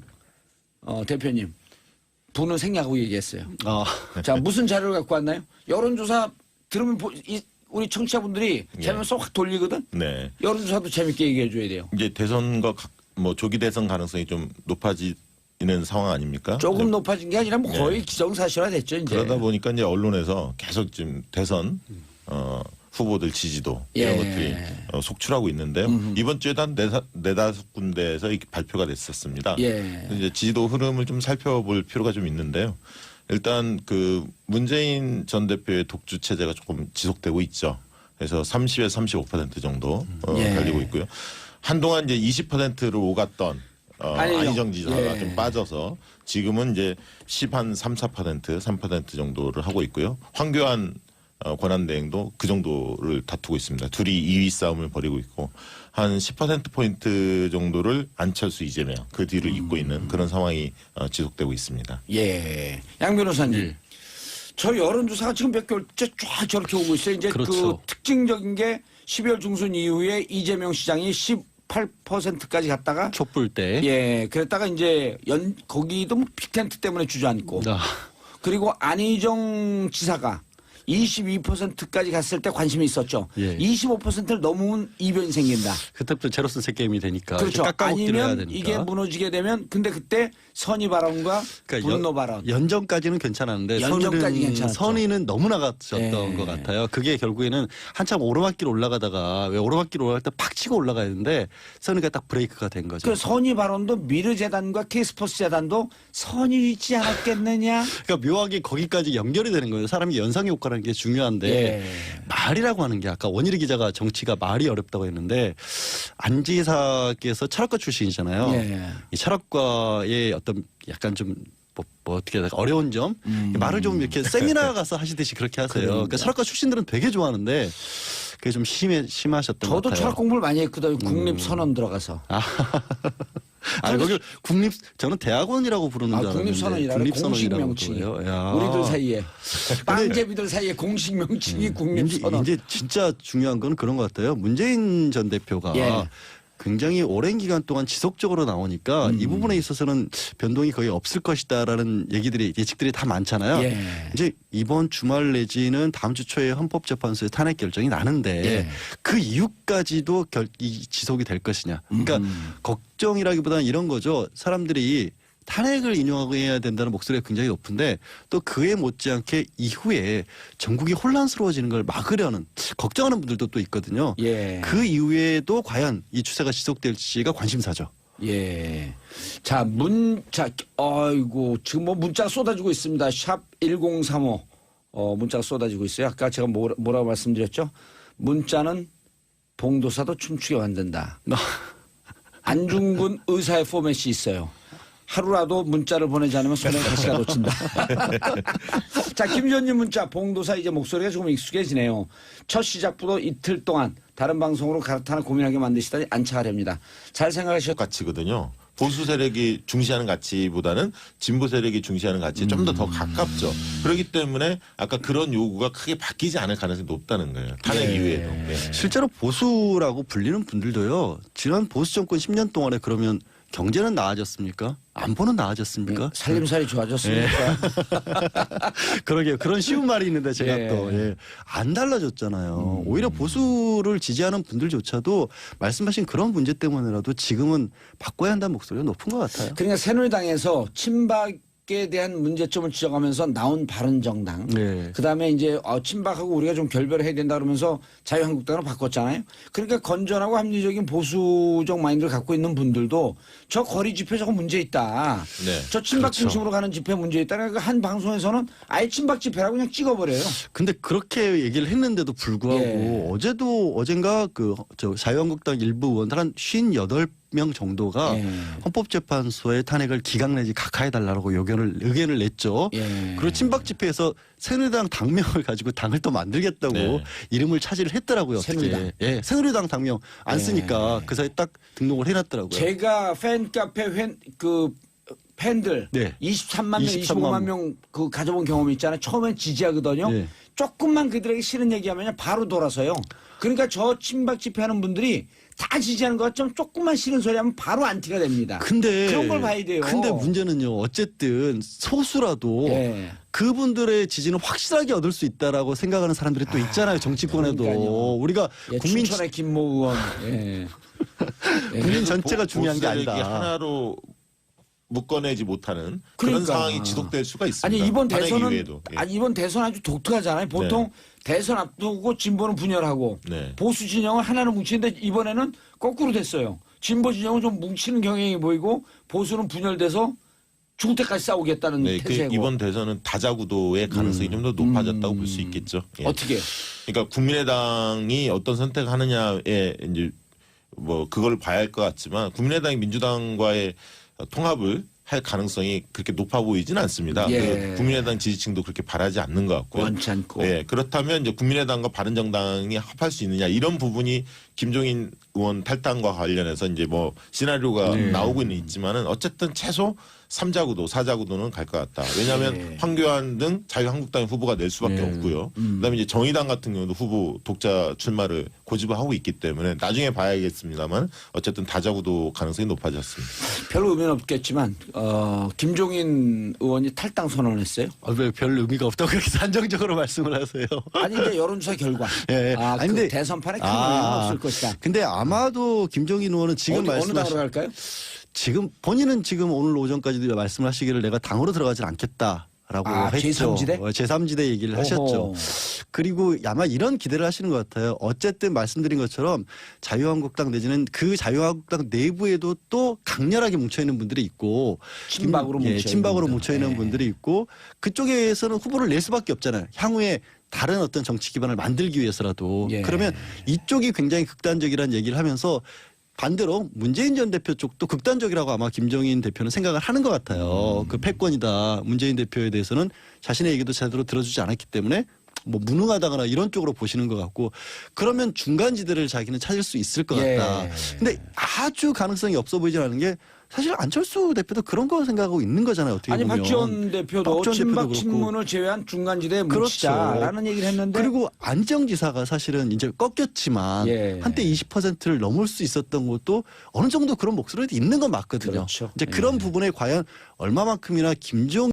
대표님. 분은 생략하고 얘기했어요. 자, 무슨 자료를 갖고 왔나요? 여론조사 들으면 우리 청취자분들이 재미면 쏙 돌리거든? 네. 여론조사도 재밌게 얘기해 줘야 돼요. 이제 대선과 조기 대선 가능성이 좀 높아지는 상황 아닙니까? 조금 이제 높아진 게 아니라 뭐 거의 기정사실화 됐죠, 이제. 그러다 보니까 이제 언론에서 계속 지금 대선 후보들 지지도 이런 것들이 속출하고 있는데요. 이번 주에도 한 네다섯 군데에서 이렇게 발표가 됐었습니다. 이제 지지도 흐름을 좀 살펴볼 필요가 좀 있는데요. 일단 그 문재인 전 대표의 독주 체제가 조금 지속되고 있죠. 그래서 30에서 35% 정도 달리고 있고요. 한동안 이제 20%를 오갔던 안희정 지사가 좀 빠져서 지금은 이제 10한 3% 3% 정도를 하고 있고요. 황교안 권한대행도 그 정도를 다투고 있습니다. 둘이 2위 싸움을 벌이고 있고 한 10%포인트 정도를 안철수 이재명 그 뒤를 잇고 있는 그런 상황이 지속되고 있습니다. 예. 양 변호사님. 저 여론조사가 지금 몇 개월째 쫙 저렇게 오고 있어요. 이제 그렇죠. 그 특징적인 게 12월 중순 이후에 이재명 시장이 18%까지 갔다가 촛불 때. 예. 그랬다가 이제 거기도 뭐 빅텐트 때문에 주저앉고 그리고 안희정 지사가 22%까지 갔을 때 관심이 있었죠. 25%를 넘으면 이변이 생긴다. 그때부터 제로슨 새 게임이 되니까. 그렇죠. 깎아먹기를 해야 아니면 되니까. 이게 무너지게 되면 근데 그때 선의 발언과 분노 발언. 연정까지는 괜찮았는데 연정까지 괜찮았죠. 선의는 너무 나갔었던 예. 것 같아요. 그게 결국에는 한참 오르막길 올라가다가 왜 오르막길 올라갈 때 팍 치고 올라가야 되는데 선의가 딱 브레이크가 된 거죠. 그 선의 발언도 미르재단과 K스포츠 재단도 선의이지 않았겠느냐. 그러니까 묘하게 거기까지 연결이 되는 거예요. 사람이 연상 효과라는 게 중요한데 말이라고 하는 게 아까 원일이 기자가 정치가 말이 어렵다고 했는데 안 지사께서 철학과 출신이잖아요. 이 철학과의 어떤 약간 좀 뭐 어떻게 해야 될까 어려운 점 말을 좀 이렇게 세미나 가서 하시듯이 그렇게 하세요. 그러니까 철학과 출신들은 되게 좋아하는데 그게 좀 심하셨던 것 저도 같아요. 철학 공부를 많이 했거든요. 국립선언 들어가서. 거기 저는 대학원이라고 부르는 줄 알았는데 국립선언이라고 공식 명칭이. 우리들 사이에 빵제비들 사이에 공식 명칭이 국립선언. 이제 진짜 중요한 건 그런 것 같아요. 문재인 전 대표가 굉장히 오랜 기간 동안 지속적으로 나오니까 이 부분에 있어서는 변동이 거의 없을 것이다라는 예측들이 다 많잖아요. 이제 이번 주말 내지는 다음 주 초에 헌법재판소의 탄핵 결정이 나는데 그 이후까지도 지속이 될 것이냐. 그러니까 걱정이라기보다는 이런 거죠. 사람들이 탄핵을 인용해야 된다는 목소리가 굉장히 높은데 또 그에 못지않게 이후에 전국이 혼란스러워지는 걸 막으려는 걱정하는 분들도 또 있거든요. 그 이후에도 과연 이 추세가 지속될지가 관심사죠. 자, 아이고, 지금 뭐 문자가 쏟아지고 있습니다. 샵 1035 문자가 쏟아지고 있어요. 아까 제가 뭐라고 말씀드렸죠? 문자는 봉도사도 춤추게 만든다. 안중근 의사의 포맷이 있어요. 하루라도 문자를 보내지 않으면 손에 가시가 놓친다. 자, 김전님 문자. 봉도사 이제 목소리가 조금 익숙해지네요. 첫 시작부터 이틀 동안 다른 방송으로 갈아타는 고민하게 만드시다니 안차하렵니다. 잘 생각하셨. 가치거든요. 보수 세력이 중시하는 가치보다는 진보 세력이 중시하는 가치에 좀 더 가깝죠. 그렇기 때문에 아까 그런 요구가 크게 바뀌지 않을 가능성이 높다는 거예요. 탄핵 이후에도. 실제로 보수라고 불리는 분들도요. 지난 보수 정권 10년 동안에 그러면 경제는 나아졌습니까? 안보는 나아졌습니까? 살림살이 좋아졌습니까? 그러게요. 그런 쉬운 말이 있는데 제가 또 안 달라졌잖아요. 오히려 보수를 지지하는 분들조차도 말씀하신 그런 문제 때문에라도 지금은 바꿔야 한다는 목소리가 높은 것 같아요. 그러니까 새누리당에서 친박에 대한 문제점을 지적하면서 나온 바른정당. 그다음에 이제 친박하고 우리가 좀 결별해야 된다 그러면서 자유한국당으로 바꿨잖아요. 그러니까 건전하고 합리적인 보수적 마인드를 갖고 있는 분들도 저 거리 집회 저거 문제 있다. 저 친박 중심으로 가는 집회 문제 있다. 그러니까 한 방송에서는 아예 친박 집회라고 그냥 찍어버려요. 근데 그렇게 얘기를 했는데도 불구하고 어젠가 저 자유한국당 일부 의원들 한 58명 정도가 헌법재판소의 탄핵을 기각 내지 각하해달라고 의견을 냈죠. 그리고 친박 집회에서 새누리당 당명을 가지고 당을 또 만들겠다고 이름을 차지를 했더라고요. 새누리당. 새누리당 당명 안 쓰니까 그 사이에 딱 등록을 해놨더라고요. 제가 팬카페 팬들 23만 명, 25만 명 그 가져본 경험이 있잖아요. 처음엔 지지하거든요. 조금만 그들에게 싫은 얘기하면 바로 돌아서요. 그러니까 저 친박 집회하는 분들이 다 지지하는 것 좀 조금만 싫은 소리 하면 바로 안티가 됩니다. 그런 걸 봐야 돼요. 근데 문제는요. 어쨌든 소수라도 그분들의 지지는 확실하게 얻을 수 있다라고 생각하는 사람들이 또 있잖아요. 정치권에도. 그러니까요. 우리가 국민 춘천의 김모 의원. 국민 전체가 중요한 게 아니다. 하나로 묶어내지 못하는 그러니까. 그런 상황이 지속될 수가 있습니다. 아니 이번 탄핵 대선은 이후에도. 예. 이번 대선 아주 독특하잖아요. 보통 대선 앞두고 진보는 분열하고 네. 보수 진영은 하나로 뭉치는데 이번에는 거꾸로 됐어요. 진보 진영은 좀 뭉치는 경향이 보이고 보수는 분열돼서 죽을 때까지 싸우겠다는 네, 태세고. 이번 대선은 다자구도의 가능성이 좀 더 높아졌다고 볼 수 있겠죠. 예. 어떻게? 그러니까 국민의당이 어떤 선택을 하느냐에 이제 뭐 그걸 봐야 할 것 같지만 국민의당이 민주당과의 통합을 할 가능성이 그렇게 높아 보이지는 않습니다. 예. 그리고 국민의당 지지층도 그렇게 바라지 않는 것 같고요. 원치 않고. 예, 그렇다면 이제 국민의당과 바른정당이 합할 수 있느냐 이런 부분이 김종인 의원 탈당과 관련해서 이제 뭐 시나리오가 나오고는 있지만은 어쨌든 최소 3자구도, 4자구도는 갈 것 같다. 왜냐하면 황교안 등 자유한국당의 후보가 낼 수밖에 없고요. 그다음에 이제 정의당 같은 경우도 후보 독자 출마를 고집을 하고 있기 때문에 나중에 봐야겠습니다만 어쨌든 다자구도 가능성이 높아졌습니다. 별로 의미는 없겠지만 김종인 의원이 탈당 선언했어요. 왜 별 의미가 없다고 그렇게 단정적으로 말씀을 하세요? 아니 이제 여론조사 결과. 예. 아니, 근데 대선판에 큰 영향은 없을 것이다. 근데 아마도 김종인 의원은 지금 어느 당으로 말씀하신 갈까요? 지금 본인은 지금 오늘 오전까지도 말씀을 하시기를 내가 당으로 들어가진 않겠다라고 했죠. 제3지대? 제3지대 얘기를 하셨죠. 그리고 아마 이런 기대를 하시는 것 같아요. 어쨌든 말씀드린 것처럼 자유한국당 내지는 그 자유한국당 내부에도 또 강렬하게 뭉쳐있는 분들이 있고 친박으로 뭉쳐있는 친박으로 분들. 뭉쳐있는 분들이 있고 그쪽에서는 후보를 낼 수밖에 없잖아요. 향후에 다른 어떤 정치 기반을 만들기 위해서라도. 예. 그러면 이쪽이 굉장히 극단적이라는 얘기를 하면서 반대로 문재인 전 대표 쪽도 극단적이라고 아마 김종인 대표는 생각을 하는 것 같아요. 그 패권이다. 문재인 대표에 대해서는 자신의 얘기도 제대로 들어주지 않았기 때문에 뭐 무능하다거나 이런 쪽으로 보시는 것 같고 그러면 중간지대를 자기는 찾을 수 있을 것 같다. 예. 근데 아주 가능성이 없어 보이지 않는 게 사실 안철수 대표도 그런 거 생각하고 있는 거잖아요. 어떻게 아니 보면. 박지원 대표도 박지원 친박 대표도 친문을 제외한 중간지대에 그렇죠. 뭉치자라는 얘기를 했는데 그리고 안정지사가 사실은 이제 꺾였지만 예. 한때 20%를 넘을 수 있었던 것도 어느 정도 그런 목소리도 있는 건 맞거든요. 그렇죠. 이제 그런 부분에 과연 얼마만큼이나 김종